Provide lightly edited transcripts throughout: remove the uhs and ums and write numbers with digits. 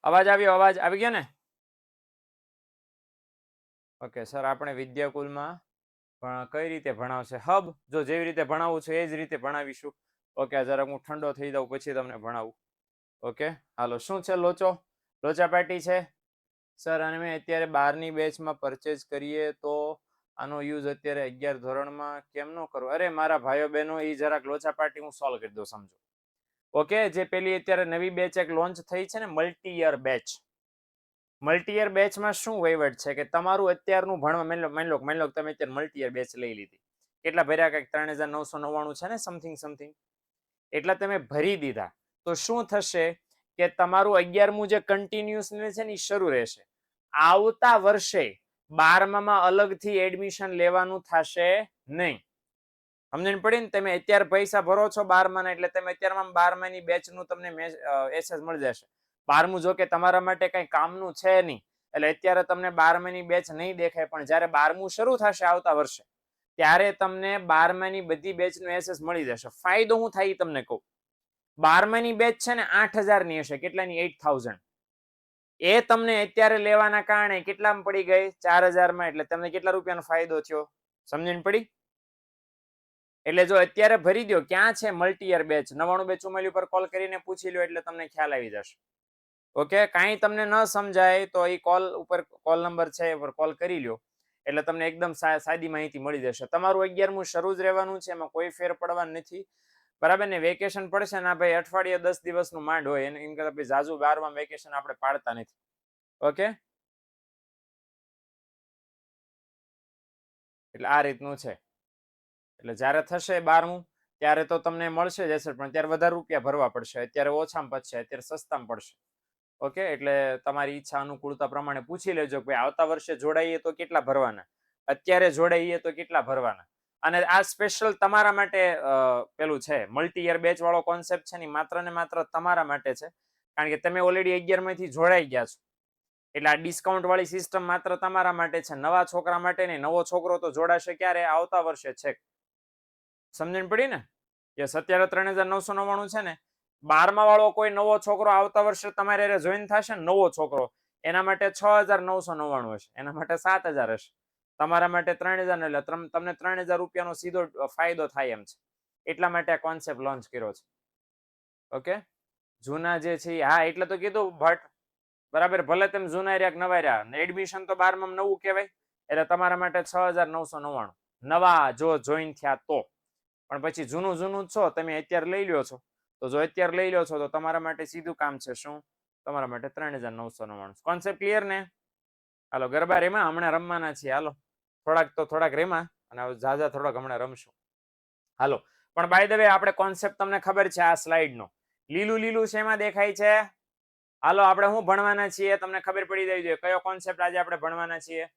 અવાજ આવી ગયો ને? ઓકે સર, આપણે વિદ્યાકુલમાં કઈ રીતે ભણાવશે? હબ જો જેવી રીતે ભણાવું છું એ જ રીતે ભણાવીશું. ઓકે, જરાક હું ઠંડો થઈ જાઉં પછી તમને ભણાવું. ઓકે હાલો, શું છે લોચા પાર્ટી છે સર? અને મેં અત્યારે 12ની બેચમાં પરચેઝ કરીએ તો આનો યુઝ અત્યારે 11 ધોરણમાં કેમ ન કરો? અરે મારા ભાઈઓ બહેનો, એ જરાક લોચા પાર્ટી હું સોલ્વ કરી દઉં, સમજો. ઓકે, જે પેલી અત્યારે નવી બેચ એક લોન્ચ થઈ છે ને, multi year batch. Multi year બેચમાં શું વહીવટ છે કે તમારું અત્યારનું ભણવા, માની લો તમે અત્યારે મલ્ટી યર બેચ લઈ લીધી, કેટલા ભર્યા? કંઈક 3999 છે ને, સમથિંગ એટલા તમે ભરી દીધા. તો શું થશે કે તમારું 11મું જે કન્ટિન્યુઅસ છે ને એ શરૂ રહેશે. આવતા વર્ષે 12માં અલગથી એડમિશન લેવાનું થશે નહીં. સમજણ પડી ને? તમે અત્યારે પૈસા ભરો છો 12માં, એટલે તમે અત્યારમાં 12માની બેચનું તમને એસેસ મળી જશે. 12મું જો કે તમારા માટે કઈ કામનું છે નહીં, એટલે અત્યારે તમને 12માની બેચ નહીં દેખાય, પણ જ્યારે 12મું શરૂ થશે આવતા વર્ષે, ત્યારે તમને 12માની બધી બેચનું એસેસ મળી જશે. ફાયદો હું થાય તમને કહું. 12માની બેચ છે ને 8000ની હશે. કેટલાની? 8000. એ તમને અત્યારે લેવાના કારણે કેટલામાં પડી ગઈ? 4000માં. એટલે તમને કેટલા રૂપિયાનો ફાયદો થયો? સમજણ પડી? એટલે જો અત્યારે ભરી દો. ક્યાં છે મલ્ટી યર બેચ? 99 ઉપર કોલ કરીને પૂછી લો એટલે તમને ખ્યાલ આવી જશે. ઓકે, કાંઈ તમને ન સમજાય તો એ કોલ નંબર છે એ પર કોલ કરી લ્યો એટલે તમને એકદમ સાદી માહિતી મળી જશે. તમારું 11મું શરૂ જ રહેવાનું છે, એમાં કોઈ ફેર પડવાનું નથી, બરાબર ને? વેકેશન પડશે ને ભાઈ, અઠવાડિયે 10 દિવસનું માંડ હોય, એમ કરતા ભાઈ જાજુ 12માં વેકેશન આપણે પાડતા નથી. ઓકે, એટલે આ રીતનું છે. એટલે જ્યારે થશે 12મું ત્યારે તો તમને મળશે જ સર, પણ ત્યારે વધારે રૂપિયા ભરવા પડશે. અત્યારે ઓછામાં પડશે, અત્યારે સસ્તામાં પડશે. ઓકે, એટલે તમારી ઈચ્છા અનુકૂળતા પ્રમાણે પૂછી લેજો કે આવતા વર્ષે જોડાઈએ તો કેટલા ભરવાના, અત્યારે જોડાઈએ તો કેટલા ભરવાના. અને આ સ્પેશિયલ તમારા માટે પેલું છે, મલ્ટી યર બેચ વાળો કોન્સેપ્ટ છે ને માત્ર ને માત્ર તમારા માટે છે, કારણ કે તમે ઓલરેડી 11માંથી જોડાઈ ગયા છો. એટલે આ ડિસ્કાઉન્ટ વાળી સિસ્ટમ માત્ર તમારા માટે છે, નવા છોકરા માટે નહીં. નવો છોકરો તો જોડાશે ક્યારે? આવતા વર્ષે છે. સમજણ પડી ને? યસ, અત્યારે 3999 છે ને. 12મા વાળો કોઈ નવો છોકરો આવતા વર્ષે તમારે જોઈન થશે, નવો છોકરો, એના માટે 6999 હશે, એના માટે 7000 હશે, તમારા માટે 3000. એટલે તમને 3000 રૂપિયાનો સીધો ફાયદો થાય એમ છે. એટલા માટે આ કોન્સેપ્ટ લોન્ચ કર્યો છે. ઓકે, જૂના જે છે હા, એટલે તો કીધું ભટ્ટ, બરાબર? ભલે તમે જૂના રહ્યા નવા રહ્યા, એડમિશન તો 12માં નવું કહેવાય, એટલે તમારા માટે 6999 નવા જો જોઈન થયા તો. પણ પછી જૂનું છો તમે અત્યારે લઈ લ્યો છો, તો જો અત્યારે લઈ લ્યો છો તો તમારા માટે સીધું કામ છે શું? તમારા માટે 3999. કોન્સેપ્ટ ક્લિયર ને? હાલો, ગરબા રેમાં હમણાં રમવાના છીએ. હાલો, થોડાક રેમાં અને ઝાઝા થોડાક હમણાં રમશું. હાલો, પણ બાય ધ વે આપણે કોન્સેપ્ટ તમને ખબર છે આ સ્લાઇડનો. લીલું છે એમાં દેખાય છે. હાલો, આપણે શું ભણવાના છીએ તમને ખબર પડી જવી જોઈએ. કયો કોન્સેપ્ટ આજે આપણે ભણવાના છીએ?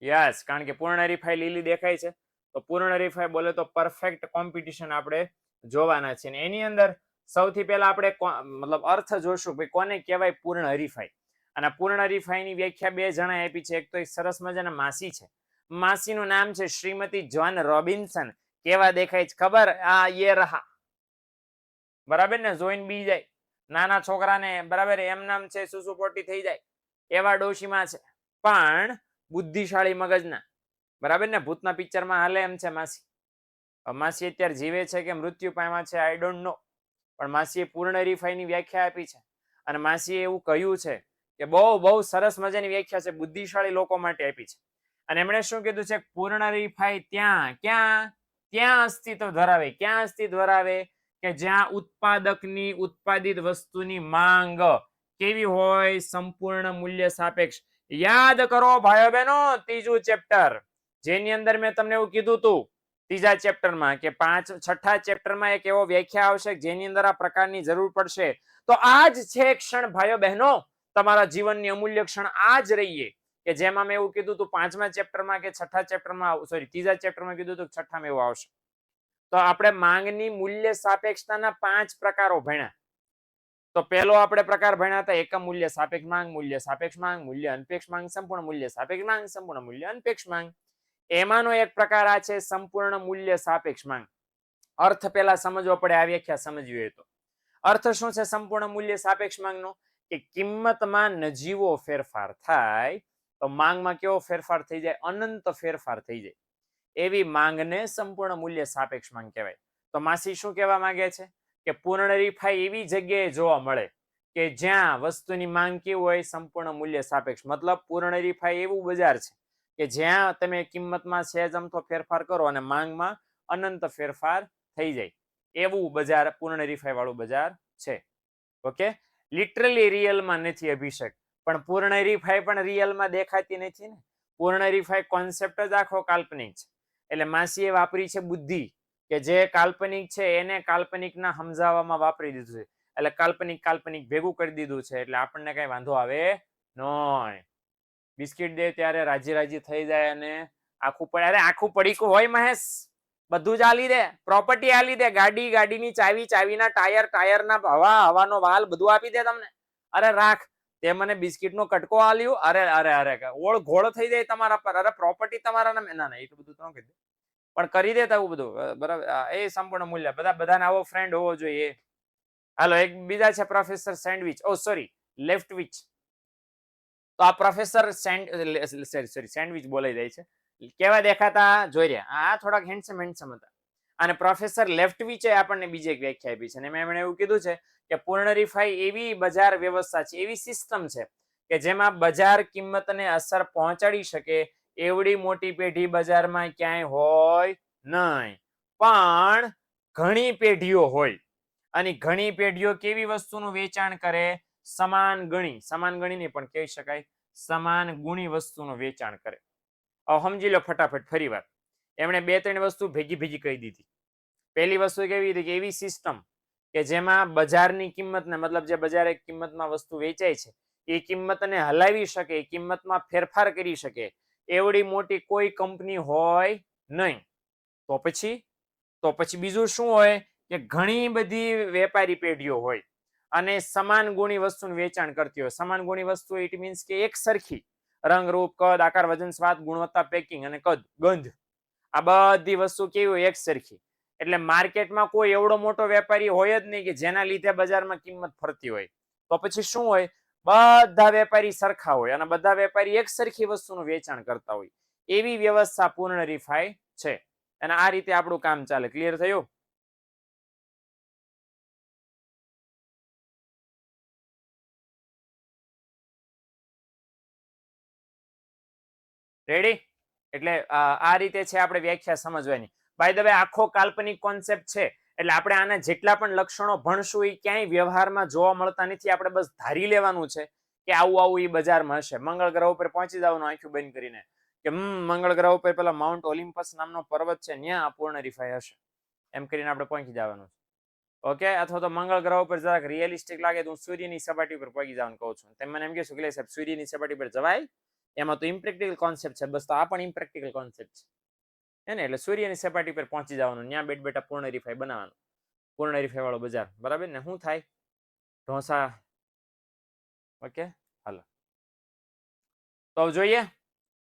યસ, કારણ કે પૂર્ણ હરીફાઈ લીલી દેખાય છે, તો પૂર્ણ હરીફાઈ બોલે તો પરફેક્ટ કોમ્પિટિશન આપણે જોવાના છે. એની અંદર સૌથી પહેલા આપણે મતલબ અર્થ જોશું કે કોને કહેવાય પૂર્ણ હરીફાઈ. અને પૂર્ણ હરીફાઈની વ્યાખ્યા બે જણા આપી છે. એક તો સરસ મજાના માસી છે, માસીનું નામ છે શ્રીમતી જોન રોબિન્સન. કેવા દેખાય છે ખબર? આ યે રહા, બરાબર ને? જોઈન બી જાય નાના છોકરાને, બરાબર? એમ નામ છે સુસુપોટી થઈ જાય એવા ડોશીમાં છે, પણ બુદ્ધિશાળી મગજના, બરાબર ને? ભૂતના પિક્ચરમાં હાલે એમ છે માસી. માસી અત્યારે જીવે છે કે મૃત્યુ પામ્યા છે આઈ ડોન્ટ નો, પણ માસીએ પૂર્ણ હરીફાઈની વ્યાખ્યા આપી છે. અને માસીએ એવું કહ્યું છે કે બહુ સરસ મજાની વ્યાખ્યા છે, બુદ્ધિશાળી લોકો માટે આપી છે. અને એમણે શું કીધું છે? પૂર્ણ હરીફાઈ ત્યાં અસ્તિત્વ ધરાવે. ક્યાં અસ્તિત્વ ધરાવે? કે જ્યાં ઉત્પાદકની ઉત્પાદિત વસ્તુની માંગ કેવી હોય? સંપૂર્ણ મૂલ્ય સાપેક્ષ. યાદ કરો ભાઈઓ બહેનો, ત્રીજું ચેપ્ટર, જેની અંદર મેં તમને એવું કીધું હતું ત્રીજા ચેપ્ટરમાં કે છઠ્ઠા ચેપ્ટરમાં એક એવો વ્યાખ્યા આવશે જેની અંદર આ પ્રકારની જરૂર પડશે. તો આ જ છે ક્ષણ ભાઈઓ બહેનો, તમારા જીવનની અમૂલ્ય ક્ષણ આ જ રહીએ કે જેમાં મેં એવું કીધું હતું 5મા ચેપ્ટરમાં કે છઠ્ઠા ચેપ્ટરમાં, સોરી ત્રીજા ચેપ્ટરમાં કીધું હતું, છઠ્ઠામાં એવું આવશે. તો આપણે માંગની મૂલ્ય સાપેક્ષતાના 5 પ્રકારો ભણ્યા. તો પહેલો આપણે પ્રકાર ભણ્યા હતા એકમ મૂલ્ય સાપેક્ષ માંગ, મૂલ્ય સાપેક્ષ માંગ, મૂલ્ય અનપેક્ષ માંગ, સંપૂર્ણ મૂલ્ય સાપેક્ષ માંગ, સંપૂર્ણ મૂલ્ય અનપેક્ષ માંગ. એમાંનો એક પ્રકાર આ છે સંપૂર્ણ મૂલ્ય સાપેક્ષ માંગ. અર્થ પહેલા સમજવો પડે, આ વ્યાખ્યા સમજવી હોય તો. અર્થ શું છે સંપૂર્ણ મૂલ્ય સાપેક્ષ માંગનો? કે કિંમતમાં નજીવો ફેરફાર થાય તો માંગમાં કેવો ફેરફાર થઈ જાય? અનંત ફેરફાર થઈ જાય. એવી માંગને સંપૂર્ણ મૂલ્ય સાપેક્ષ માંગ કહેવાય. તો માસી શું કહેવા માંગે છે? કે પૂર્ણ હરીફાઈ એવી જગ્યાએ જોવા મળે કે જ્યાં વસ્તુની માંગ કેવી હોય? સંપૂર્ણ મૂલ્ય સાપેક્ષ. મતલબ પૂર્ણ હરીફાઈ એવું બજાર છે કે જ્યાં તમે કિંમતમાં સહેજ અમથો ફેરફાર કરો અને માંગમાં અનંત ફેરફાર થઈ જાય, એવું બજાર પૂર્ણ હરીફાઈ વાળું બજાર છે. ઓકે, લિટરલી રિયલમાં નથી અભિષેક, પણ પૂર્ણ હરીફાઈ પણ રિયલમાં દેખાતી નથી ને. પૂર્ણ હરીફાઈ કોન્સેપ્ટ જ આખો કાલ્પનિક છે. એટલે માસીએ વાપરી છે બુદ્ધિ, કે જે કાલ્પનિક છે એને કાલ્પનિકના સમજાવવામાં વાપરી દીધું છે. એટલે કાલ્પનિક કાલ્પનિક ભેગું કરી દીધું છે, એટલે આપણને કઈ વાંધો આવે નહીં. બિસ્કિટ દે ત્યારે રાજી રાજી થઈ જાય અને આખું પડે. અરે આખું પડીકું હોય મહેશ, બધું જ આલી દે. પ્રોપર્ટી આલી દે, ગાડી, ગાડીની ચાવી, ચાવીના ટાયર, ટાયરના હવા, હવાનો વાલ બધું આપી દે તમને. અરે રાખ, તે મને બિસ્કિટનો કટકો આલ્યો. અરે અરે અરે ઓળ ઘોળ થઈ જાય તમારા પર. અરે પ્રોપર્ટી તમારા નામે. ના ના એટલું બધું તો કીધું, પણ કરી દેતા એવું બધું. બરાબર, એ સંપૂર્ણ મૂલ્ય. બધાને આવો ફ્રેન્ડ હોવો જોઈએ. હાલો, એક બીજા છે પ્રોફેસર સેન્ડવિચ. ઓ સોરી, લેફ્ટવિચ. તો આ પ્રોફેસર સેન્ડવિચ બોલાઈ જાય છે. કેવા દેખાતા જોઈ રહ્યા? આ થોડાક હેન્ડસમ હતા. અને પ્રોફેસર લેફ્ટવિચે આપણને બીજી એક વ્યાખ્યા આપી છે, અને એમણે એવું કીધું છે કે પૂર્ણ હરીફાઈ એવી બજાર વ્યવસ્થા છે, એવી સિસ્ટમ છે કે જેમાં બજાર કિંમતને અસર પહોંચાડી શકે એવડી મોટી પેઢી બજારમાં ક્યાંય હોય નહીં, પણ ઘણી પેઢીઓ હોય. અને ઘણી પેઢીઓ કેવી વસ્તુનું વેચાણ કરે? સમાન ગણી, સમાન ગણી નહીં પણ કહી શકાય સમાન ગુણી વસ્તુનું વેચાણ કરે. સમજી લો ફટાફટ ફરી વાર. એમણે બે ત્રણ વસ્તુ ભેગી ભેગી કહી દીધી. પહેલી વસ્તુ કેવી હતી? કે એવી સિસ્ટમ કે જેમાં બજારની કિંમતને, મતલબ જે બજારે કિંમતમાં વસ્તુ વેચાય છે એ કિંમતને હલાવી શકે, એ કિંમતમાં ફેરફાર કરી શકે એવડી મોટી કોઈ કંપની હોય નહીં. તો પછી બીજું શું હોય? કે ઘણી બધી વેપારી પેઢીઓ હોય અને સમાન ગુણી વસ્તુનું વેચાણ કરતી હોય. સમાન ગુણી વસ્તુ ઇટ મીન્સ કે એક સરખી રંગ, રૂપ, કદ, આકાર, વજન, સ્વાદ, ગુણવત્તા, પેકિંગ અને કદ, ગંધ, આ બધી વસ્તુ કેવી હોય? એક સરખી. એટલે માર્કેટમાં કોઈ એવડો મોટો વેપારી હોય જ નહીં કે જેના લીધે બજારમાં કિંમત ફરતી હોય. તો પછી શું હોય? બધા વેપારી સરખા હોય અને બધા વેપારી એક સરખી વસ્તુનું વેચાણ કરતા હોય. એવી વ્યવસ્થા પૂર્ણ હરીફાઈ છે. અને આ રીતે આપણું કામ ચાલે. ક્લિયર થયું? રેડી? એટલે આ રીતે છે આપણે વ્યાખ્યા સમજવાની. બાય ધ વે આખો કાલ્પનિક કોન્સેપ્ટ છે, એટલે આપણે આના જેટલા પણ લક્ષણો ભણશું એ ક્યાંય વ્યવહારમાં જોવા મળતા નથી. આપણે બસ ધારી લેવાનું છે કે આવું આવું એ બજારમાં હશે. મંગળ ગ્રહ ઉપર પહોંચી જવાનું આંખું બંધ કરીને કે મંગળ ગ્રહ ઉપર પેલા માઉન્ટ ઓલિમ્પસ નામનો પર્વત છે, ત્યાં અપૂર્ણ હરીફાઈ હશે, એમ કરીને આપણે પહોંચી જવાનું છે. ઓકે, અથવા તો મંગળ ગ્રહ ઉપર જરાક રિયલિસ્ટિક લાગે તો હું સૂર્યની સપાટી ઉપર પહોંચી જવાનું કહું છું. તેમ મને એમ કહેશું કે સાહેબ સૂર્યની સપાટી પર જવાય? એમાં તો ઇમ્પ્રેક્ટિકલ કોન્સેપ્ટ છે. બસ તો આ પણ ઇમ્પ્રેક્ટિકલ કોન્સેપ્ટ છે, હે ને? એટલે સૂર્યની સપાટી પર પહોંચી જવાનું, ત્યાં બેઠા પૂર્ણ હરીફાઈ બનાવવાનું. પૂર્ણ હરીફાઈ વાળો બજાર, બરાબર ને? શું થાય? ઢોસા. ઓકે, હાલો તો જોઈએ.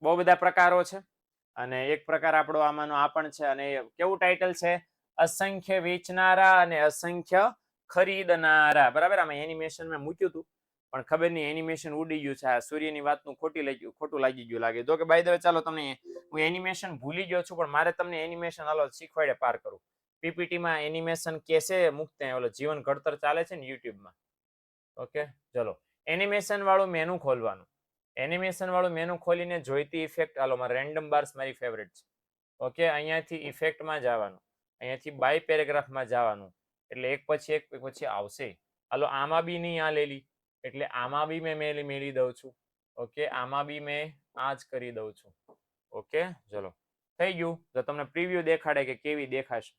બહુ બધા પ્રકારો છે અને એક પ્રકાર આપણો આમાંનો આ પણ છે. અને કેવું ટાઇટલ છે? અસંખ્ય વેચનારા અને અસંખ્ય ખરીદનારા. બરાબર, આમાં એનિમેશન મેં મૂક્યું હતું પણ ખબર નહીં એનિમેશન ઉડી ગયું છે. આ સૂર્યની વાતનું ખોટું લાગી ગયું લાગે. જો કે બાય ધ વે ચાલો, તમને હું એનિમેશન ભૂલી ગયો છું, પણ મારે તમને એનિમેશન હાલો શીખવાડે પાર કરું. પીપીટીમાં એનિમેશન કેસે મૂકતે ઓલો જીવન ઘડતર ચાલે છે ને યુટ્યુબમાં. ઓકે, ચલો એનિમેશન વાળું મેનુ ખોલવાનું. એનિમેશન વાળું મેનુ ખોલીને જોઈતી ઇફેક્ટ, હાલો મારે રેન્ડમ બાર્સ મારી ફેવરેટ છે. ઓકે, અહીંયાથી ઇફેક્ટમાં જવાનું, અહીંયાથી બાય પેરેગ્રાફમાં જવાનું, એટલે એક પછી આવશે. હાલો આમાં બી નહીં આ લેલી, એટલે આમાં બી મેં મેલી દઉં છું. ઓકે, આમાં બી મેં આ જ કરી દઉં છું. ઓકે, ચલો થઈ ગયું. તો તમને પ્રિવ્યુ દેખાડે કે કેવી દેખાશે,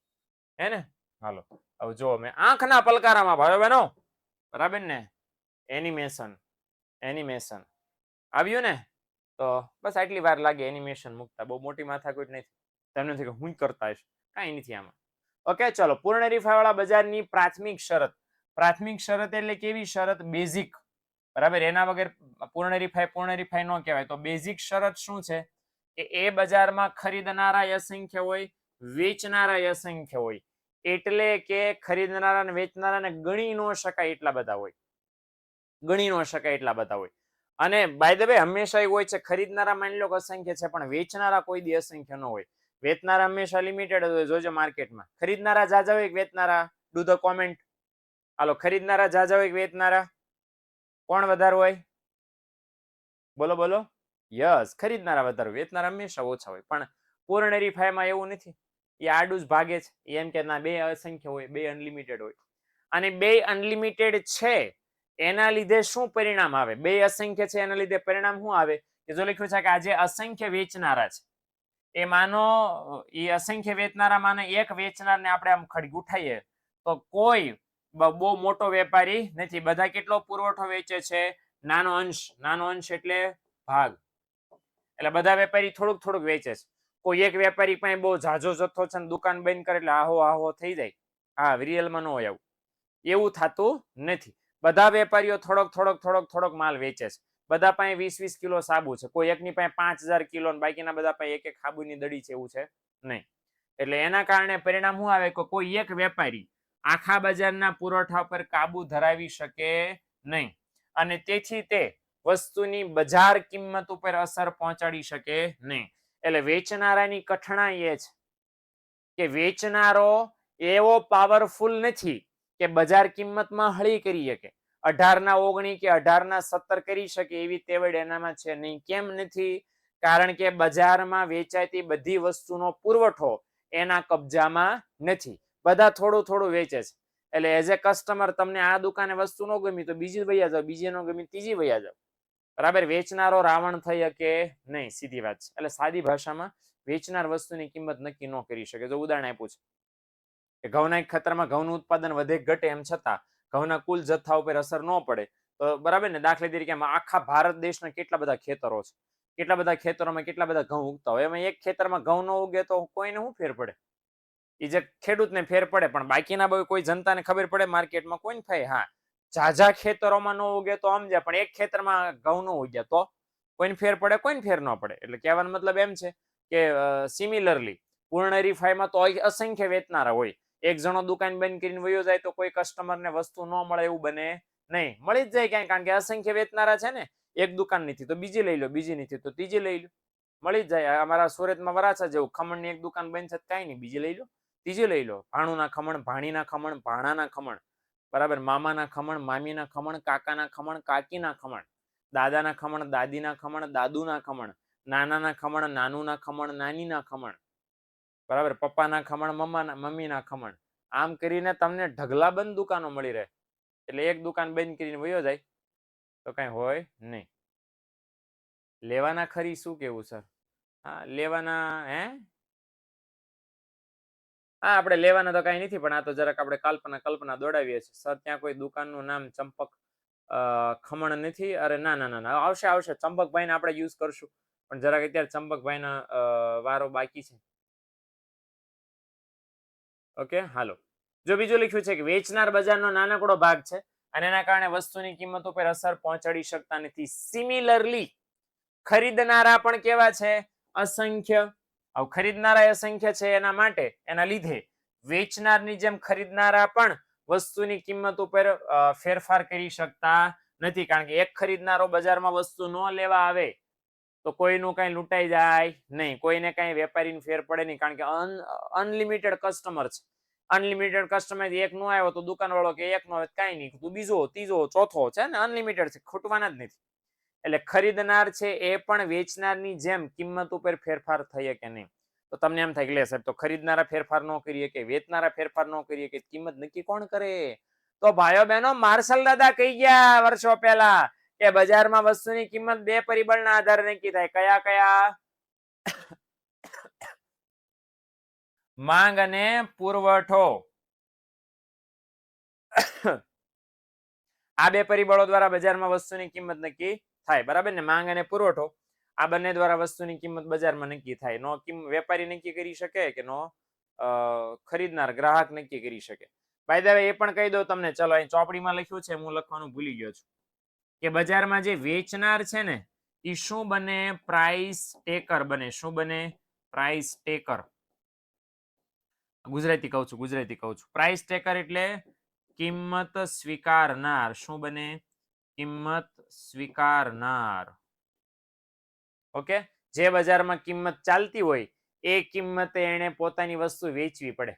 હે ને? હાલો હવે જો મેં આંખના પલકારામાં, ભાઈ બહેનો, બરાબર ને? એનિમેશન આવ્યું ને? તો બસ આટલી વાર લાગે એનિમેશન મૂકતા, બહુ મોટી માથાકૂટ નથી. તમને નથી કે હું કરતા હશે, કાંઈ નથી આમાં. ઓકે, ચલો પૂર્ણ હરીફાઈ વાળા બજારની પ્રાથમિક શરત. પ્રાથમિક શરત એટલે કેવી શરત? બેઝિક. બરાબર, એના વગર પૂર્ણ હરીફાઈ ન કહેવાય. તો બેઝિક શરત શું છે? કે એ બજારમાં ખરીદનારા અસંખ્ય હોય, વેચનારા અસંખ્ય હોય. એટલે કે ખરીદનારા અને વેચનારાને ગણી ન શકાય એટલા બધા હોય, ગણી ન શકાય એટલા બધા હોય. અને બાય ધ વે હંમેશા એવું હોય છે, ખરીદનારા માની લો કે અસંખ્ય છે, પણ વેચનારા કોઈ દી અસંખ્ય ન હોય. વેચનારા હંમેશા લિમિટેડ હોય, જોજો માર્કેટમાં. ખરીદનારા જાજા હોય, વેચનારા ડુ ધ કોમેન્ટ. હાલો, ખરીદનારા જાજા હોય, વેચનારા કોણ વધારે હોય? બોલો બોલો. યસ, ખરીદનારા વધારે, વેચનારા હંમેશા ઓછા હોય. પણ પૂર્ણ હરીફાઈમાં એવું નથી, એ આડું જ ભાગે છે. એમ કે ના, બે અસંખ્ય હોય, બે અનલિમિટેડ હોય. અને બે અનલિમિટેડ છે એના લીધે શું પરિણામ આવે? બે અસંખ્ય છે એના લીધે પરિણામ શું આવે? કે જો લખ્યું છે કે આજે અસંખ્ય વેચનારા છે, એ માનો એ અસંખ્ય વેચનારા માને એક વેચનારને આપણે આમ ખડગ ઉઠાઈએ તો કોઈ બહુ મોટો વેપારી નથી. બધા કેટલો પુરવઠો વેચે છે? નાનો અંશ. નાનો અંશ એટલે ભાગ. એટલે બધા વેપારી થોડુંક થોડુંક વેચે છે. કોઈ એક વેપારી પાસે બહુ ઝાઝો જથ્થો છે ને દુકાન બંધ કરે એટલે આહો આહો થઈ જાય. હા, રિયલમાં ન હોય એવું થતું નથી. બધા વેપારીઓ થોડોક થોડોક થોડોક થોડોક માલ વેચે છે. બધા પાસે 20-20 કિલો સાબુ છે, કોઈ એકની પાસે 5000 કિલો, બાકીના બધા પાસે એક એક સાબુની દડી છે, એવું છે નહીં. એટલે એના કારણે પરિણામ શું આવે કે કોઈ એક વેપારી આખા બજારના પુરવઠા પર કાબુ ધરાવી શકે નહીં, અને તેથી તે વસ્તુની બજાર કિંમત ઉપર અસર પહોંચાડી શકે નહીં. એટલે વેચનારાની કઠણાઈ એ છે કે વેચનારો એવો પાવરફુલ નથી કે બજાર કિંમતમાં હળી કરી શકે. 18/19 કે 18/17 કરી શકે એવી તેવડ એનામાં છે નહીં. કેમ નથી? કારણ કે બજારમાં વેચાતી બધી વસ્તુનો પુરવઠો એના કબજામાં નથી. બધા થોડું થોડું વેચે છે. એટલે એઝ એ કસ્ટમર તમને આ દુકાને વસ્તુ ન ગમી તો બીજી વયા જાવ, બીજી ન ગમી ત્રીજી વયા જાવ. બરાબર? વેચનારો રાવણ થઈ શકે નહીં, સીધી વાત છે. એટલે સાદી ભાષામાં વેચનાર વસ્તુની કિંમત નક્કી ન કરી શકે. જો ઉદાહરણ આપ્યું છે કે ઘઉંના એક ખેતરમાં ઘઉંનું ઉત્પાદન વધે ઘટે એમ છતાં ઘઉંના કુલ જથ્થા ઉપર અસર ન પડે તો બરાબર ને? દાખલા તરીકે આખા ભારત દેશના કેટલા બધા ખેતરો છે, કેટલા બધા ખેતરોમાં કેટલા બધા ઘઉં ઉગતા હોય, એમાં એક ખેતરમાં ઘઉં ન ઉગે તો કોઈને શું ફેર પડે? એ જે ખેડૂતને ફેર પડે, પણ બાકીના કોઈ જનતાને ખબર પડે માર્કેટમાં? કોઈને થાય. હા, ઝાઝા ખેતરોમાં ન ઉગે તો સમજ્યા, પણ એક ખેતરમાં ઘઉં ન ઉગ્યા તો કોઈને ફેર પડે? કોઈને ફેર ન પડે. એટલે કહેવાનો મતલબ એમ છે કે સિમિલરલી પૂર્ણ હરીફાઈમાં તો અસંખ્ય વેચનારા હોય. એક જણો દુકાન બંધ કરીને વયો જાય તો કોઈ કસ્ટમરને વસ્તુ ન મળે એવું બને નહીં. મળી જ જાય ક્યાંય, કારણ કે અસંખ્ય વેચનારા છે ને. એક દુકાન નથી તો બીજી લઈ લો, બીજી નથી તો ત્રીજી લઈ લો, મળી જ જાય. અમારા સુરતમાં વરાછા જેવું ખમણની એક દુકાન બંધ છે, કાંઈ નહીં, બીજી લઈ લો, ત્રીજી લઈ લો. ભાણુના ખમણ, ભાણીના ખમણ, ભાણાના ખમણ, બરાબર, મામાના ખમણ, મામીના ખમણ, કાકાના ખમણ, કાકીના ખમણ, દાદાના ખમણ, દાદીના ખમણ, દાદુના ખમણ, નાનાના ખમણ, નાનુના ખમણ, નાનીના ખમણ, બરાબર, પપ્પાના ખમણ, મમ્મીના ખમણ. આમ કરીને તમને ઢગલાબંધ દુકાનો મળી રહે. એટલે એક દુકાન બંધ કરીને વયો જાય તો કઈ હોય નહીં. લેવાના ખરી? શું કેવું સર? હા, લેવાના. હા, આપણે લેવાના તો કઈ નથી, પણ આ તો જરાક આપણે કલ્પના દોડાવીએ છીએ. સર, ત્યાં કોઈ દુકાનનું નામ ચંપક ખમણ નથી? અરે ના ના ના, આવશે આવશે. ચંપકભાઈને આપણે યુઝ કરશું, પણ જરાક અત્યારે ચંપકભાઈના વારો બાકી છે. ઓકે, હાલો. જો બીજું લખ્યું છે કે વેચનાર બજારનો નાનકડો ભાગ છે અને એના કારણે વસ્તુની કિંમત ઉપર અસર પહોંચાડી શકતા નથી. સિમિલરલી ખરીદનારા પણ કેવા છે? અસંખ્ય. ખરીદનારા અસંખ્ય છે, એના માટે એના લીધે વેચનારની જેમ ખરીદનારા પણ વસ્તુની કિંમત ઉપર ફેરફાર કરી શકતા નથી. કારણ કે એક ખરીદનારો બજારમાં વસ્તુ ન લેવા આવે તો કોઈનું કઈ લૂંટાઈ જાય નહીં, કોઈને કઈ વેપારીને ફેર પડે નહીં, કારણ કે અનલિમિટેડ કસ્ટમર છે. અનલિમિટેડ કસ્ટમર એક નો આવ્યો તો દુકાનવાળો કે એક નો આવે કઈ નહીં, તું બીજો, ત્રીજો, ચોથો છે ને, અનલિમિટેડ છે, ખૂટવાના જ નથી. એટલે ખરીદનાર છે એ પણ વેચનારની જેમ કિંમત ઉપર ફેરફાર થઈ કે નહીં. તો તમને એમ થાય કે લે સાહેબ, તો ખરીદનારા ફેરફાર ન કરીએ કે વેચનારા ફેરફાર ન કરીએ કે કિંમત નક્કી કોણ કરે? તો ભાઈઓ બહેનો, માર્શલ દાદા કહી ગયા વર્ષો પહેલા કે બજારમાં વસ્તુની કિંમત બે પરિબળના આધારે નક્કી થાય. કયા કયા? માંગ અને પુરવઠો. આ બે પરિબળો દ્વારા બજારમાં વસ્તુની કિંમત નક્કી થાય, બરાબર ને? માંગ અને પુરવઠો, આ બંને દ્વારા વસ્તુની કિંમત બજારમાં નક્કી થાય. નો વેપારી નક્કી કરી શકે કે નો ખરીદનાર ગ્રાહક નક્કી કરી શકે. બાય ધ વે એ પણ કહી દઉં તમને. ચલો, અહીં ચોપડીમાં લખ્યું છે, હું લખવાનું ભૂલી ગયો છું કે બજારમાં જે વેચનાર છે ને એ શું બને? પ્રાઇસ ટેકર બને. શું બને? Price taker. ગુજરાતી કહું છું. પ્રાઇસ ટેકર એટલે કિંમત સ્વીકારનાર. શું બને? કિંમત સ્વીકારનાર. ઓકે, જે બજારમાં કિંમત ચાલતી હોય એ કિંમતે એને પોતાની વસ્તુ વેચવી પડે.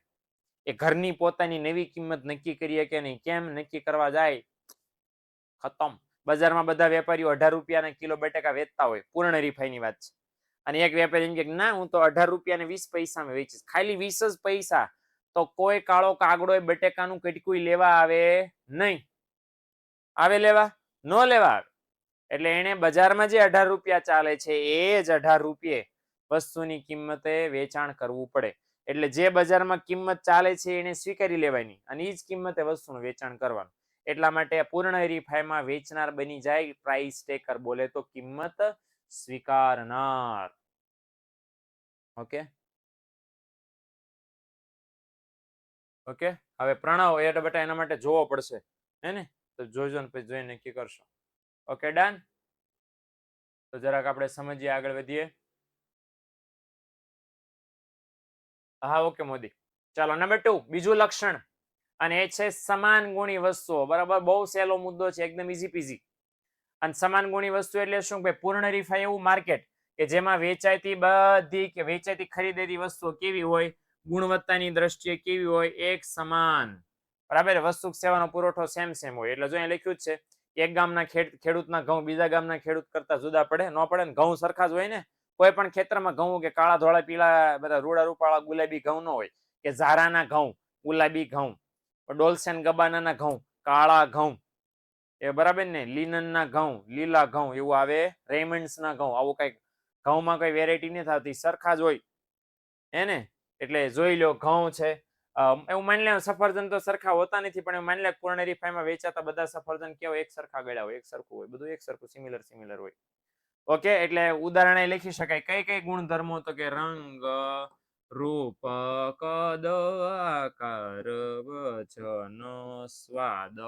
એ ઘરની પોતાની નવી કિંમત નક્કી કરીએ કે નહીં, કેમ નક્કી કરવા જાય? ખતમ. બજારમાં બધા વેપારીઓ 18 રૂપિયાના કિલો બટેકા વેચતા હોય, પૂર્ણ હરીફાઈની વાત છે. અને એક વેપારી એમ કે ના, હું તો 18 રૂપિયા ને 20 પૈસામાં વેચીશ. ખાલી 20 જ પૈસા. તો કોઈ કાળો કાગડો બટેકાનું કટકું લેવા આવે નહીં. આવે લેવા? ન લેવા આવે. એટલે એને બજારમાં જે 18 રૂપિયા ચાલે છે એ જ 18 રૂપિયે વસ્તુની કિંમતે વેચાણ કરવું પડે. એટલે જે બજારમાં કિંમત ચાલે છે એને સ્વીકારી લેવાની અને એ જ કિંમતે વસ્તુનું વેચાણ કરવાનું. એટલા માટે પૂર્ણ હરીફાઈમાં વેચનાર બની જાય પ્રાઇસ ટેકર, બોલે તો કિંમત સ્વીકારનાર. ઓકે ઓકે, હવે પ્રણવ એટલે બેટા એના માટે જોવો પડશે, હે ને? તો જોજો ને પછી જોઈને નક્કી કરશો. Okay, done. તો જરાક આપણે સમજીએ, આગળ વધીએ. હા, ઓકે મોદી. ચાલો, નંબર 2, બીજું લક્ષણ, અને એ છે સમાન ગુણી વસ્તુઓ. બરાબર, બહુ સહેલો મુદ્દો છે, એકદમ ઈઝી પીઝી. અને સમાન ગુણી વસ્તુ એટલે શું? ભાઈ પૂર્ણ હરીફાઈ એવું માર્કેટ કે જેમાં વેચાતી બધી કે વેચાતી ખરીદેલી વસ્તુઓ કેવી હોય? ગુણવત્તાની દ્રષ્ટિએ કેવી હોય? એક સમાન. બરાબર, વસ્તુ સેવાનો પુરવઠો સેમ હોય. એટલે જો અહીં લખ્યું જ છે, એક ગામના ખેડૂતના ઘઉં બીજા ગામના ખેડૂત કરતા જુદા પડે? ન પડે ને. ઘઉં સરખા જ હોય ને. કોઈ પણ ખેતરમાં ઘઉં કે કાળા ધોળા પીળા બધા રૂડા રૂપાળા ગુલાબી ઘઉં ન હોય, કે ઝારાના ઘઉં ગુલાબી ઘઉં, ડોલ્સેન ગબાનાના ઘઉં કાળા ઘઉં, એ બરાબર ને. લિનનના ઘઉં લીલા ઘઉં એવું આવે. રેમન્ડ્સના ઘઉં, આવું કઈક ઘઉંમાં કઈ વેરાયટી નથી થતી, સરખા જ હોય, હે ને? એટલે જોઈ લો, ઘઉં છે. એવું માની લે સફરજન તો સરખા હોતા નથી, પણ એવું માની લે પૂર્ણ હરીફાઈમાં વેચાતા બધા સફરજન કેવા? એક સરખા ગળ્યા હોય, એક સરખું હોય, બધું એક સરખું સિમિલર હોય. ઓકે, એટલે ઉદાહરણ લખી શકાય. કઈ કઈ ગુણધર્મો? તો કે રંગ, રૂપ, કદ, આકાર, વજન, સ્વાદ,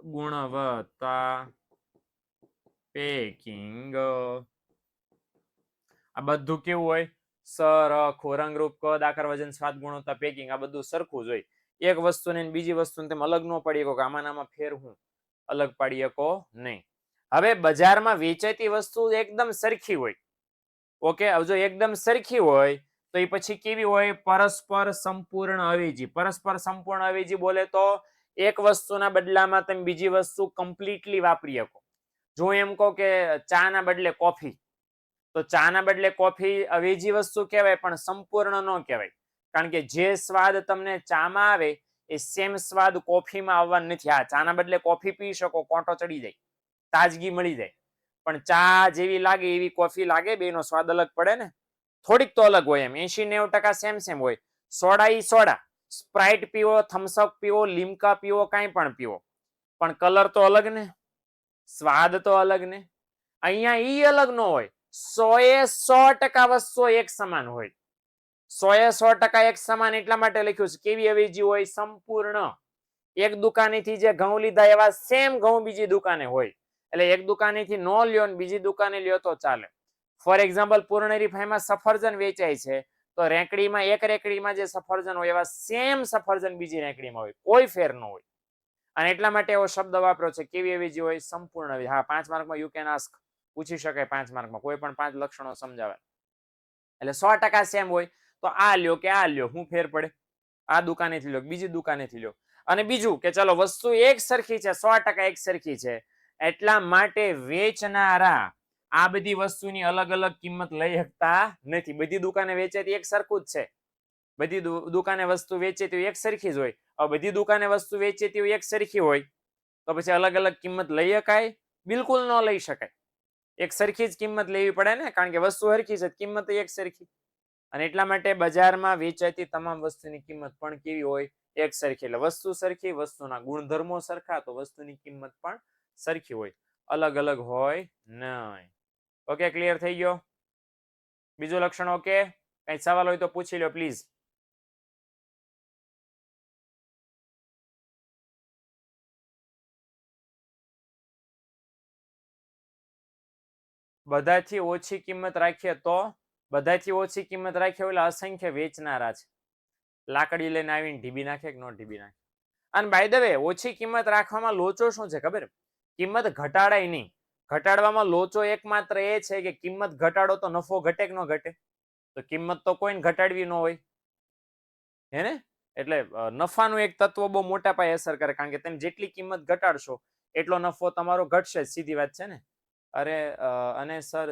ગુણવત્તા, પેકિંગ. આ બધું કેવું હોય? સરખું. રંગ, રૂપ, કદ, આકાર, વજન, સ્વાદ, ગુણવત્તા, પેકિંગ, આ બધું સરખું જ હોય. એક વસ્તુને બીજી વસ્તુને તેમ અલગ ન પાડી શકો કે આમાં ફેર હું અલગ પાડી શકો નહીં. હવે બજારમાં વેચાતી વસ્તુ એકદમ સરખી હોય. ઓકે, હવે જો એકદમ સરખી હોય તો એ પછી કેવી હોય? પરસ્પર સંપૂર્ણ અવેજી. પરસ્પર સંપૂર્ણ અવેજી બોલે તો એક વસ્તુના બદલામાં તમે બીજી વસ્તુ કમ્પ્લીટલી વાપરી શકો. જો એમ કહો કે ચા ના બદલે કોફી, તો ચા ના બદલે કોફી અવેજી વસ્તુ કહેવાય, પણ સંપૂર્ણ ન કહેવાય. કારણ કે જે સ્વાદ તમને ચામાં આવે એ સેમ સ્વાદ કોફીમાં આવવાનો નથી. હા, ચાના બદલે કોફી પી શકો, કોટો ચડી જાય, તાજગી મળી જાય, પણ ચા જેવી લાગે એવી કોફી લાગે? બેનો સ્વાદ અલગ પડે ને. થોડીક તો અલગ હોય, એમ 80-90% સેમ હોય. સોડા ઈ સોડા, સ્પ્રાઇટ પીવો, થમ્સઅપ પીવો, લીમકા પીવો, કાંઈ પણ પીવો, પણ કલર તો અલગ ને, સ્વાદ તો અલગ ને. અહીંયા ઈ અલગ ન હોય. 100% વસ્તુઓ એક સમાન હોય. 100% એક સમાન એટલા માટે લખ્યું છે. કેવી અવેજી હોય? સંપૂર્ણ. એક દુકાનેથી જે ઘઉં લીધા એવા સેમ ઘઉં બીજી દુકાને હોય. એટલે એક દુકાનેથી નો લ્યો ને બીજી દુકાને લ્યો તો ચાલે. ફોર એક્ઝામ્પલ, પૂર્ણ હરીફાઈમાં સફરજન વેચાય છે, તો રેકડીમાં એક રેકડીમાં જે સફરજન હોય એવા સેમ સફરજન બીજી રેકડીમાં હોય, કોઈ ફેર ન હોય. અને એટલા માટે એવો શબ્દ વાપર્યો છે. કેવી અવેજી હોય? સંપૂર્ણ અવેજી. હા, 5 માર્કમાં યુ કેન આસ્ક, પૂછી શકાય 5 માર્કમાં, કોઈ પણ 5 લક્ષણો સમજાવે. એટલે 100% સેમ હોય તો આ લ્યો કે આ લ્યો, હું ફેર પડે? આ દુકાનેથી લ્યો, બીજી દુકાનેથી લ્યો. અને બીજું કે ચલો વસ્તુ એક સરખી છે, 100% એક સરખી છે, એટલા માટે વેચનારા આ બધી વસ્તુની અલગ અલગ કિંમત લઈ શકતા નથી. બધી દુકાને વેચે એક સરખું જ છે. બધી દુકાને વસ્તુ વેચેતી એક સરખી જ હોય. હવે બધી દુકાને વસ્તુ વેચેતી એક સરખી હોય તો પછી અલગ અલગ કિંમત લઈ શકાય? બિલકુલ ન લઈ શકાય. એક સરખી જ કિંમત લેવી પડે ને, કારણ કે વસ્તુ સરખી છે, કિંમત એક સરખી. અને એટલા માટે બજારમાં વેચાતી તમામ વસ્તુની કિંમત પણ કેવી હોય? એક સરખી. એટલે વસ્તુ સરખી, વસ્તુના ગુણધર્મો સરખા, તો વસ્તુની કિંમત પણ સરખી હોય, અલગ અલગ હોય નહીં. ઓકે, ક્લિયર થઈ ગયો? બીજું લક્ષણ ઓકે? કઈ સવાલ હોય તો પૂછી લો પ્લીઝ. બધાથી ઓછી કિંમત રાખીએ તો બધાથી ઓછી કિંમત રાખી હોય એટલે અસંખ્ય વેચનારા છે. લાકડી લઈને આવીને ઢીબી નાખે કે નો ઢીબી નાખે. અને બાય ધ વે ઓછી કિંમત રાખવામાં લોચો શું છે ખબર? કિંમત ઘટાડાય નહીં. ઘટાડવામાં લોચો એકમાત્ર એ છે કે કિંમત ઘટાડો તો નફો ઘટે કે ન ઘટે? તો કિંમત તો કોઈને ઘટાડવી ન હોય હે ને? એટલે નફાનું એક તત્વ બહુ મોટા પાયે અસર કરે, કારણ કે તમે જેટલી કિંમત ઘટાડશો એટલો નફો તમારો ઘટશે. સીધી વાત છે ને. અરે અને સર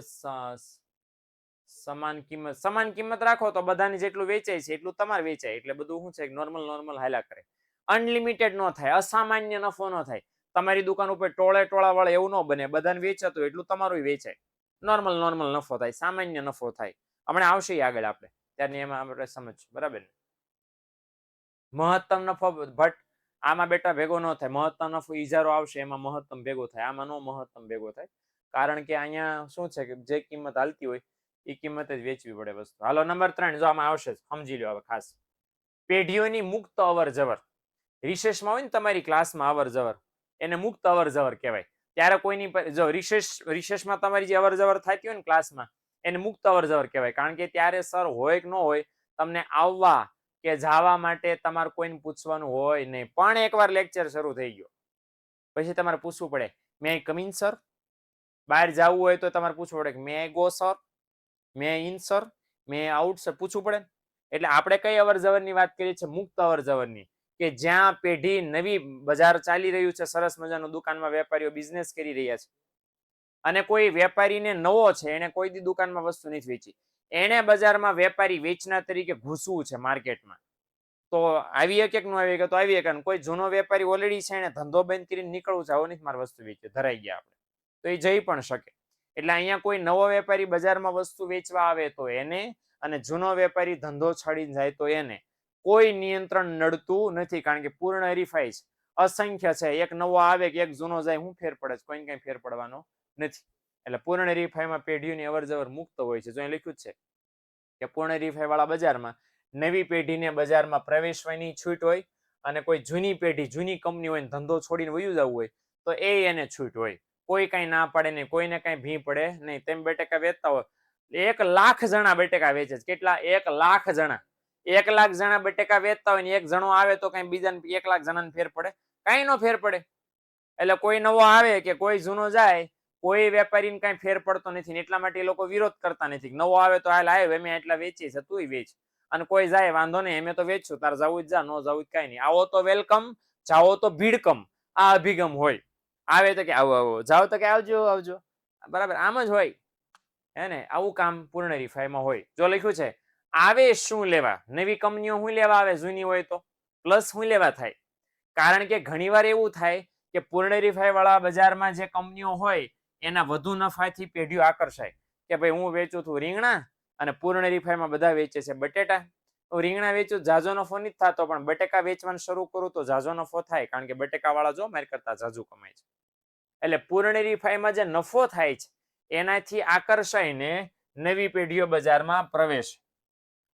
સમાન કિંમત રાખો તો બધાને જેટલું વેચાય છે એટલું તમારે વેચાય, એટલે બધું શું છે નોર્મલ હાલ્યા કરે. અનલિમિટેડ નો થાય, અસામાન્ય નફો ન થાય. તમારી દુકાન ઉપર ટોળા વાળા એવું ન બને, બધાને વેચાતું એટલું તમારું વેચાય. નોર્મલ નફો થાય, સામાન્ય નફો થાય. હમણાં આવશે આગળ આપણે, ત્યારની એમાં આપણે સમજશું, બરાબર? મહત્તમ નફો ભટ્ટ આમાં બેટા ભેગો ન થાય. મહત્તમ નફો ઈજારો આવશે એમાં મહત્તમ ભેગો થાય, આમાં નો મહત્તમ ભેગો થાય, કારણ કે અહીંયા શું છે કે જે કિંમત હાલતી હોય એ કિંમત જ વેચવી પડે વસ્તુ. હાલો નંબર 3 જો આમાં આવશે, સમજી લો હવે ખાસ. પેઢીઓની મુક્ત અવર જવર. રિસેસમાં હોય ને તમારી ક્લાસમાં અવર જવર, એને મુક્ત અવર જવર કહેવાય. ત્યારે કોઈની જો રિસેસમાં તમારી જે અવર જવર થતી હોય ને ક્લાસમાં, એને મુક્ત અવર જવર કહેવાય. કારણ કે ત્યારે સર હોય કે ન હોય, તમને આવવા કે જવા માટે તમારે કોઈને પૂછવાનું હોય નહીં. પણ એકવાર લેક્ચર શરૂ થઈ ગયો પછી તમારે પૂછવું પડે, મે આઈ કમ ઇન સર? બહાર જવું હોય તો તમારે પૂછવું પડે કે may I go sir, may I in sir, may I out sir, પૂછવું પડે. એટલે આપણે કઈ અવર જવરની વાત કરીએ છીએ? મુક્ત અવર જવરની, કે જ્યાં પેઢી નવી, બજાર ચાલી રહ્યું છે, સરસ મજાનું દુકાનમાં વેપારીઓ બિઝનેસ કરી રહ્યા છે, અને કોઈ વેપારીને નવો છે, એને કોઈ દી દુકાનમાં વસ્તુ નથી વેચી, એને બજારમાં વેપારી વેચનાર તરીકે ઘૂસવું છે માર્કેટમાં, તો આવી શકે કે ન આવી શકે? તો આવી શકે. કોઈ જૂનો વેપારી ઓલરેડી છે, એને ધંધો બંધ કરીને નીકળવું છે, આવો નથી મારી વસ્તુ વેચી, ધરાઈ ગયા આપણે, તો એ જઈ પણ શકે. એટલે અહીંયા કોઈ નવો વેપારી બજારમાં વસ્તુ વેચવા આવે તો એને, અને જૂનો વેપારી ધંધો છાડીને જાય તો એને કોઈ નિયંત્રણ નડતું નથી, કારણ કે પૂર્ણ હરીફાઈ છે, અસંખ્ય છે. એક નવો આવે કે એક જૂનો જાય, શું ફેર પડે છે? કોઈને કઈ ફેર પડવાનો નથી. એટલે પૂર્ણ હરીફાઈમાં પેઢીઓની અવર જવર મુક્ત હોય છે. જો અહીં લખ્યું છે કે પૂર્ણ હરીફાઈ વાળા બજારમાં નવી પેઢીને બજારમાં પ્રવેશવાની છૂટ હોય, અને કોઈ જૂની પેઢી, જૂની કંપની હોય, ધંધો છોડીને વયું જવું હોય તો એને છૂટ હોય. કોઈ કઈ ના પાડે નહીં, કોઈને કઈ ભી પડે નહીં. તેમ બટેકા વેચતા હોય, 1 લાખ જણા બટેકા વેચે છે. કેટલા? 1 લાખ જણા. 1 લાખ જણા બટેકા વેચતા હોય ને એક જણો આવે તો કઈ બીજાને 1 લાખ જણાને ફેર પડે? કઈ નો ફેર પડે. એટલે કોઈ નવો આવે કે કોઈ જૂનો જાય, કોઈ વેપારીને કઈ ફેર પડતો નથી, એટલા માટે એ લોકો વિરોધ કરતા નથી. નવો આવે તો હાલ આવે, અમે એટલા વેચીએ છે, તું વેચ. અને કોઈ જાય, વાંધો નહીં, અમે તો વેચશું, તાર જવું જ જા, નો જવું જ કઈ નહીં. આવો તો વેલકમ, જાઓ તો ભીડકમ, આ અભિગમ હોય. આવે તો કે આવો, જાઓ તો કે આવજો, બરાબર? આમ જ હોય હે ને. આવું કામ પૂર્ણ હરીફાઈમાં હોય. જો લખ્યું છે આવે શું લેવા, નવી કંપનીઓ શું લેવા આવે, જૂની હોય તો પ્લસ શું લેવા થાય. કારણ કે ઘણીવાર એવું થાય કે પૂર્ણ હરીફાઈ વાળા બજારમાં જે કંપનીઓ હોય એના વધુ નફાથી પેઢીઓ આકર્ષાય, કે ભાઈ હું વેચું છું રીંગણા અને પૂર્ણ હરીફાઈમાં બધા વેચે છે બટેટા, હું રીંગણા વેચું, જાજો નફો નથી થતો, પણ બટેકા વેચવાનું શરૂ કરું તો જાજો નફો થાય, કારણ કે બટેકા વાળા જો મારી કરતા જાજુ કમાય છે. એટલે પૂર્ણ હરીફાઈમાં જે નફો થાય છે એનાથી આકર્ષાઈને નવી પેઢીઓ બજારમાં પ્રવેશ.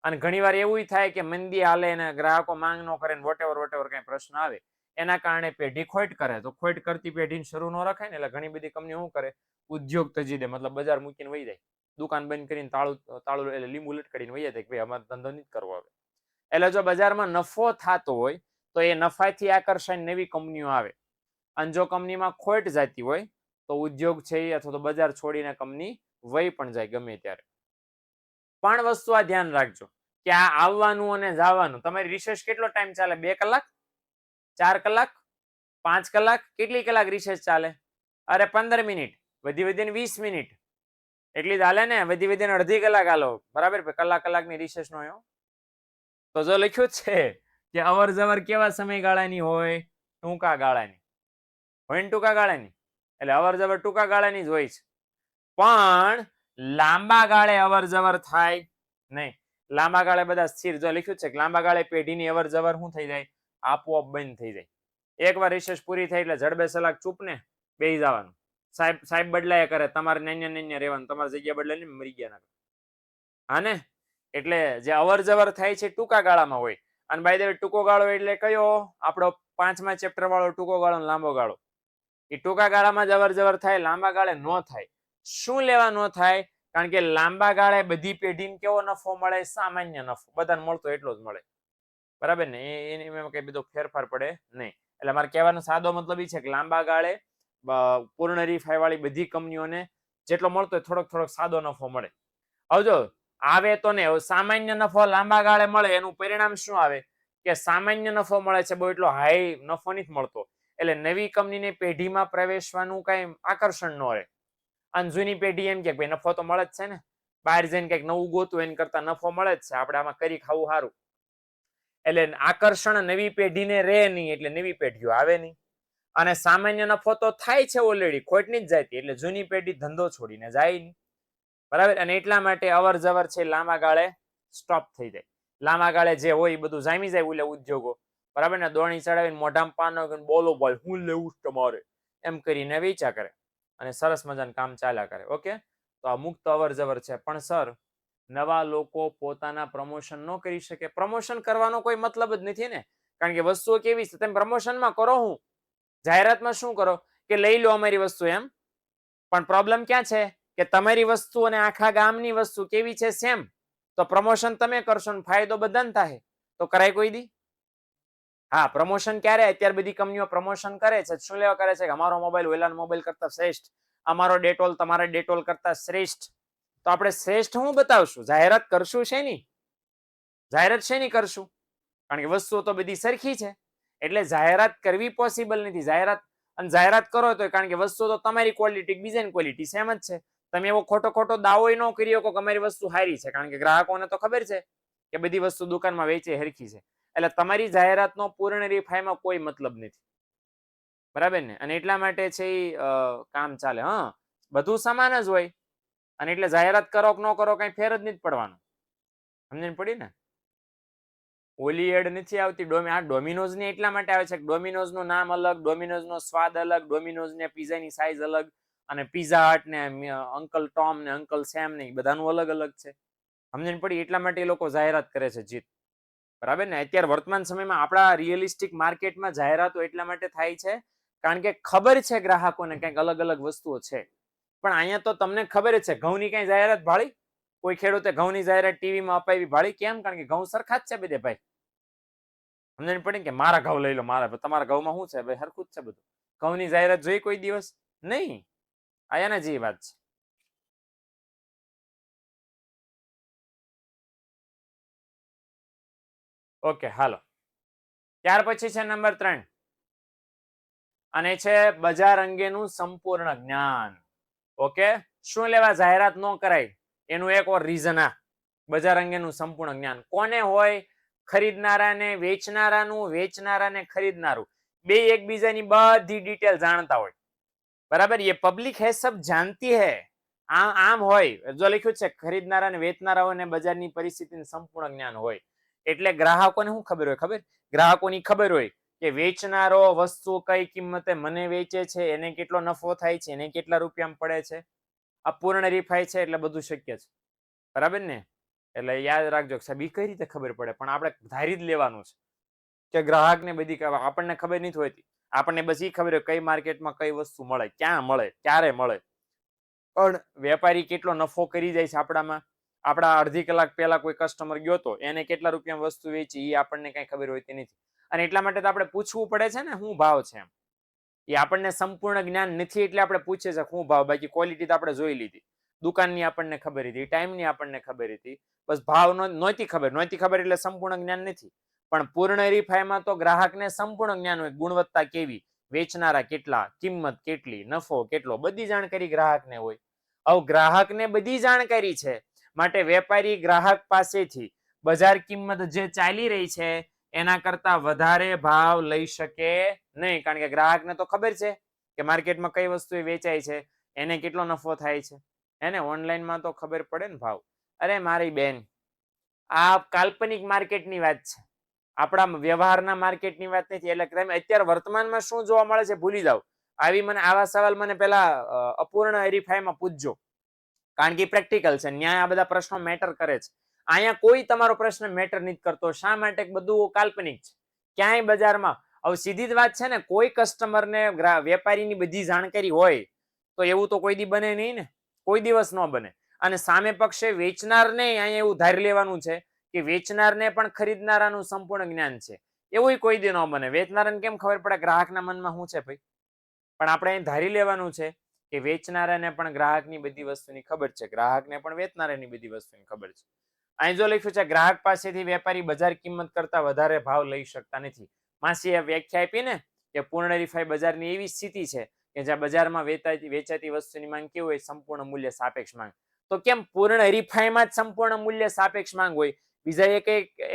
અને ઘણીવાર એવું થાય કે મંદી હાલે અને ગ્રાહકો માંગ ન કરે, વોટેવર કઈ પ્રશ્ન આવે, એના કારણે પેઢી ખોટ કરે, તો ખોટ કરતી પેઢીને શરૂ ન રખાય ને. એટલે ઘણી બધી કંપનીઓ શું કરે, ઉદ્યોગ તજી દે, મતલબ બજાર મૂકીને વહી જાય, દુકાન બંધ કરીને તાળું એટલે લીંબુ લટકાડીને વહી જાય કે ભાઈ અમારે ધંધો નથી કરવો હવે. એટલે જો બજારમાં નફો થતો હોય તો એ નફાથી આકર્ષાઈને નવી કંપનીઓ આવે, અને જો કંપનીમાં ખોટ જતી હોય તો ઉદ્યોગ છે અથવા તો બજાર છોડીને કંપની વહી પણ જાય ગમે ત્યારે. પણ વસ્તુ આ ધ્યાન રાખજો કે આ આવવાનું અને જવાનું, તમારી રિસર્ચ કેટલો ટાઈમ ચાલે? 2 કલાક, 4 કલાક, 5 કલાક? કેટલી કલાક રિસર્ચ ચાલે? અરે 15 મિનિટ, વધી વધીને 20 મિનિટ એટલી જ હાલે ને, વધી વધીને અડધી કલાક હાલો, બરાબર? કલાકની રિસર્ચ નો હોય. તો જો લખ્યું છે કે અવર જવર કેવા સમયગાળાની હોય? ટૂંકા ગાળાની હોય ને, ટૂંકા ગાળાની. એટલે અવર જવર ટૂંકા ગાળાની જ હોય છે, પણ લાંબા ગાળે અવર જવર થાય નહીં. લાંબા ગાળે બધા સ્થિર. જો લખ્યું છે કે લાંબા ગાળે પેઢીની અવર જવર શું થઈ જાય? આપોઆપ બંધ થઈ જાય. એકવાર રિસર્ચ પૂરી થઈ એટલે જડબે સલાક ચૂપ ને બેસી જવાનું. સાહેબ બદલાયા કરે, તમારે નાન્ય રહેવાનું, તમારી જગ્યા બદલાય ને મરી ગયા ના. હા ને? એટલે જે અવર જવર થાય છે ટૂંકા ગાળામાં હોય. અને બાય ધ વે ટૂંકો ગાળો એટલે કયો? આપણો 5મા ચેપ્ટર વાળો ટૂંકો ગાળો અને લાંબો ગાળો. એ ટૂંકા ગાળામાં જ અવર જવર થાય, લાંબા ગાળે ન થાય. શું લેવા ન થાય? કારણ કે લાંબા ગાળે બધી પેઢીને કેવો નફો મળે? સામાન્ય નફો, બધાને મળતો એટલો જ મળે, બરાબર ને? એમાં કઈ બધો ફેરફાર પડે નહીં. એટલે મારે કહેવાનો સાદો મતલબ એ છે કે લાંબા ગાળે પૂર્ણ હરીફાઈ વાળી બધી કંપનીઓને જેટલો મળતો હોય થોડોક સાદો નફો મળે. હવે જો આવે તો ને સામાન્ય નફો લાંબા ગાળે મળે એનું પરિણામ શું આવે કે સામાન્ય નફો મળે છે, બહુ એટલો હાઈ નફો નથી મળતો. એટલે નવી કંપનીની પેઢીમાં પ્રવેશવાનું કઈ આકર્ષણ ન રહે. અને જૂની પેઢી એમ કે ભાઈ નફો તો મળે જ છે ને, બહાર જઈને કંઈક નવું ગોતું એના કરતા નફો મળે જ છે, આપણે આમાં કરી ખાવું સારું. એટલે આકર્ષણ નવી પેઢીને રહે નહીં, એટલે નવી પેઢીઓ આવે નહીં. અને સામાન્ય નફો તો થાય છે ઓલરેડી, ખોટની જ જાતી, એટલે જૂની પેઢી ધંધો છોડીને જાય નહીં, બરાબર? અને એટલા માટે અવર જવર છે લાંબા ગાળે સ્ટોપ થઈ જાય. લાંબા ગાળે જે હોય એ બધું જામી જાય ઓલે ઉદ્યોગો, બરાબર ને? દોણી ચડાવીને મોઢામાં પાનો બોલો ભાઈ હું લેવું તમારે એમ કરીને વેચા કરે અને સરસ મજાનું કામ ચાલ્યા કરે. ઓકે, તો આ મુક્ત અવર જવર છે. પણ સર નવા લોકો પોતાના પ્રમોશન ન કરી શકે? પ્રમોશન કરવાનો કોઈ મતલબ જ નથી ને, કારણ કે વસ્તુઓ કેવી છે, તમે પ્રમોશનમાં કરો હું જાહેરાતમાં શું કરો કે લઈ લો અમારી વસ્તુ એમ. પણ પ્રોબ્લેમ ક્યાં છે કે તમારી વસ્તુ અને આખા ગામની વસ્તુ કેવી છે? સેમ. તો પ્રમોશન તમે કરશો ને ફાયદો બધાને થાય, તો કરાય કોઈ દી? હા, પ્રમોશન ક્યારે? અત્યારે બધી કંપનીઓ પ્રમોશન કરે છે. શું લેવા કરે છે કે અમારો મોબાઈલ ઓલાનો મોબાઈલ કરતા શ્રેષ્ઠ, અમારો ડેટોલ તમારા ડેટોલ કરતા શ્રેષ્ઠ. તો આપણે શ્રેષ્ઠ હું બતાવશું? જાહેરાત કરશું શેની? જાહેરાત શેની કરશું? કારણ કે વસ્તુઓ તો બધી સરખી છે, એટલે જાહેરાત કરવી પોસિબલ નથી. જાહેરાત કરો તો કારણ કે વસ્તુ તો તમારી ક્વોલિટી બીજાની ક્વોલિટી સેમ જ છે. તમે એવો ખોટો દાવો ન કરી શકો કે અમારી વસ્તુ સારી છે, કારણ કે ગ્રાહકોને તો ખબર છે કે બધી વસ્તુ દુકાનમાં વેચે હરખી છે. એટલે તમારી જાહેરાતનો પૂર્ણ હરીફાઈમાં કોઈ મતલબ નથી, બરાબર ને? અને એટલા માટે છે કામ ચાલે. હા, બધું સમાન જ હોય, અને એટલે જાહેરાત કરો કે ન કરો કઈ ફેર જ નથી પડવાનો. સમજણ પડી ને? ઓલી એડ નથી આવતી. આ ડોમિનોઝ ની એટલા માટે આવે છે કે ડોમિનોઝ નું નામ અલગ, ડોમિનોઝ નો સ્વાદ અલગ, ડોમિનોઝ ને પીઝાની સાઈઝ અલગ, અને પીઝા હટ ને અંકલ ટોમ ને અંકલ સેમ ને બધાનું અલગ અલગ છે. સમજણ પડી? એટલા માટે એ લોકો જાહેરાત કરે છે જીત, બરાબર ને? અત્યારે વર્તમાન સમયમાં આપણા રિયલિસ્ટિક માર્કેટમાં જાહેરાતો એટલા માટે થાય છે કારણ કે ખબર છે ગ્રાહકોને કંઈક અલગ અલગ વસ્તુઓ છે. પણ અહીંયા તો તમને ખબર જ છે ઘઉંની કઈ જાહેરાત ભાળી? કોઈ ખેડૂતે ઘઉંની જાહેરાત ટીવીમાં અપાવી ભાળી? કેમ? કારણ કે ઘઉં સરખા જ છે બધે ભાઈ. સમજણ પડી કે મારા ઘઉં લઈ લો, મારા તમારા ઘઉંમાં શું છે ભાઈ? સરખું જ છે બધું. ઘઉંની જાહેરાત જોઈ કોઈ દિવસ? નહીં. આયાના જેવી વાત છે. ઓકે, હાલો. ત્યાર પછી છે નંબર 3, અને છે બજાર અંગેનું સંપૂર્ણ જ્ઞાન. ઓકે, શું લેવા જાહેરાત ન કરાય એનું એક ઓર રીઝન આ બજાર અંગેનું સંપૂર્ણ જ્ઞાન કોને હોય? ખરીદનારાને વેચનારાનું, વેચનારાને ખરીદનારું, બે એકબીજાની બધી ડિટેલ જાણતા હોય, બરાબર? ये पब्लिक है सब जानती है. આમ હોય જો લખ્યું છે ખરીદનારા અને વેચનારાઓને બજારની પરિસ્થિતિનું સંપૂર્ણ જ્ઞાન હોય, એટલે ગ્રાહકોને શું ખબર હોય? ખબર? ગ્રાહકોની ખબર હોય કે વેચનારો વસ્તુ કઈ કિંમતે મને વેચે છે, એને કેટલો નફો થાય છે, એને કેટલા રૂપિયામાં પડે છે. આ પૂર્ણ હરીફાઈ છે એટલે બધું શક્ય છે, બરાબર ને? એટલે યાદ રાખજો સાહેબ, એ કઈ રીતે ખબર પડે? પણ આપણે ધારી જ લેવાનું છે કે ગ્રાહકને બધી આપણને ખબર નથી હોતી. આપણને બસ એ ખબર હોય કઈ માર્કેટમાં કઈ વસ્તુ મળે, ક્યાં મળે, ક્યારે મળે. પણ વેપારી કેટલો નફો કરી જાય છે આપણામાં, આપણા અડધી કલાક પહેલા કોઈ કસ્ટમર ગયો તો એને કેટલા રૂપિયા વસ્તુ વેચી એ આપણને કઈ ખબર હોતી નથી. અને એટલા માટે તો આપણે પૂછવું પડે છે ને શું ભાવ છે એમ. એ આપણને સંપૂર્ણ જ્ઞાન નથી એટલે આપણે પૂછીએ છીએ શું ભાવ. બાકી ક્વોલિટી તો આપણે જોઈ લીધી, દુકાનની આપણને ખબર હતી, ટાઈમની આપણને ખબર હતી, બસ ભાવ નહોતી ખબર એટલે સંપૂર્ણ જ્ઞાન નથી. પણ પૂર્ણ હરીફાઈમાં તો ગ્રાહકને સંપૂર્ણ જ્ઞાન હોય, ગુણવત્તા કેવી, વેચનારા કેટલા, કિંમત કેટલી, નફો કેટલો, બધી જાણકારી ગ્રાહકને હોય. હવે ગ્રાહકને બધી જાણકારી છે માટે વેપારી ગ્રાહક પાસેથી બજાર કિંમત જે ચાલી રહી છે એના કરતા વધારે ભાવ લઈ શકે નહીં, કારણ કે ગ્રાહકને તો ખબર છે કે માર્કેટમાં કઈ વસ્તુ વેચાય છે, એને કેટલો નફો થાય છે. એને ઓનલાઈનમાં તો ખબર પડે ને ભાવ. અરે મારી બેન, આ કાલ્પનિક માર્કેટની વાત છે, આપણા વ્યવહારના માર્કેટની વાત નથી. એટલે તમે અત્યારે વર્તમાનમાં શું જોવા મળે છે ભૂલી જાઓ. આવા સવાલ મને પેલા અપૂર્ણ હરીફાઈમાં પૂછજો, કારણ કે પ્રેક્ટિકલ છે. ન્યાય આ બધા પ્રશ્નો મેટર કરે છે. અહીંયા કોઈ તમારો પ્રશ્ન મેટર નથી કરતો. શા માટે? બધું કાલ્પનિક છે. ક્યાંય બજારમાં હવે સીધી જ વાત છે ને, કોઈ કસ્ટમરને વેપારીની બધી જાણકારી હોય તો એવું તો કોઈ દી બને નહીં ને, કોઈ દિવસ ન બને. અને સામે પક્ષે વેચનારને અહીંયા એવું ધારી લેવાનું છે કે વેચનારને પણ ખરીદનારાનું સંપૂર્ણ જ્ઞાન છે. એવું કોઈ દી ન બને. વેચનારાને કેમ ખબર પડે ગ્રાહકના મનમાં શું છે ભાઈ? પણ આપણે અહીં ધારી લેવાનું છે કે વેચનારાને પણ ગ્રાહકની બધી વસ્તુની ખબર છે, ગ્રાહકને પણ વેચનારાની બધી વસ્તુની ખબર છે. અહીં જો લખ્યું છે ગ્રાહક પાસેથી વેપારી બજાર કિંમત કરતા વધારે ભાવ લઈ શકતા નથી. માસીએ વ્યાખ્યા આપી ને કે પૂર્ણ હરીફાઈ બજારની એવી સ્થિતિ છે કે જ્યાં બજારમાં વેચાતી વસ્તુની માંગ કેવી હોય? સંપૂર્ણ મૂલ્ય સાપેક્ષ માંગ. તો કેમ પૂર્ણ હરીફાઈમાં જ સંપૂર્ણ મૂલ્ય સાપેક્ષ માંગ હોય, બીજા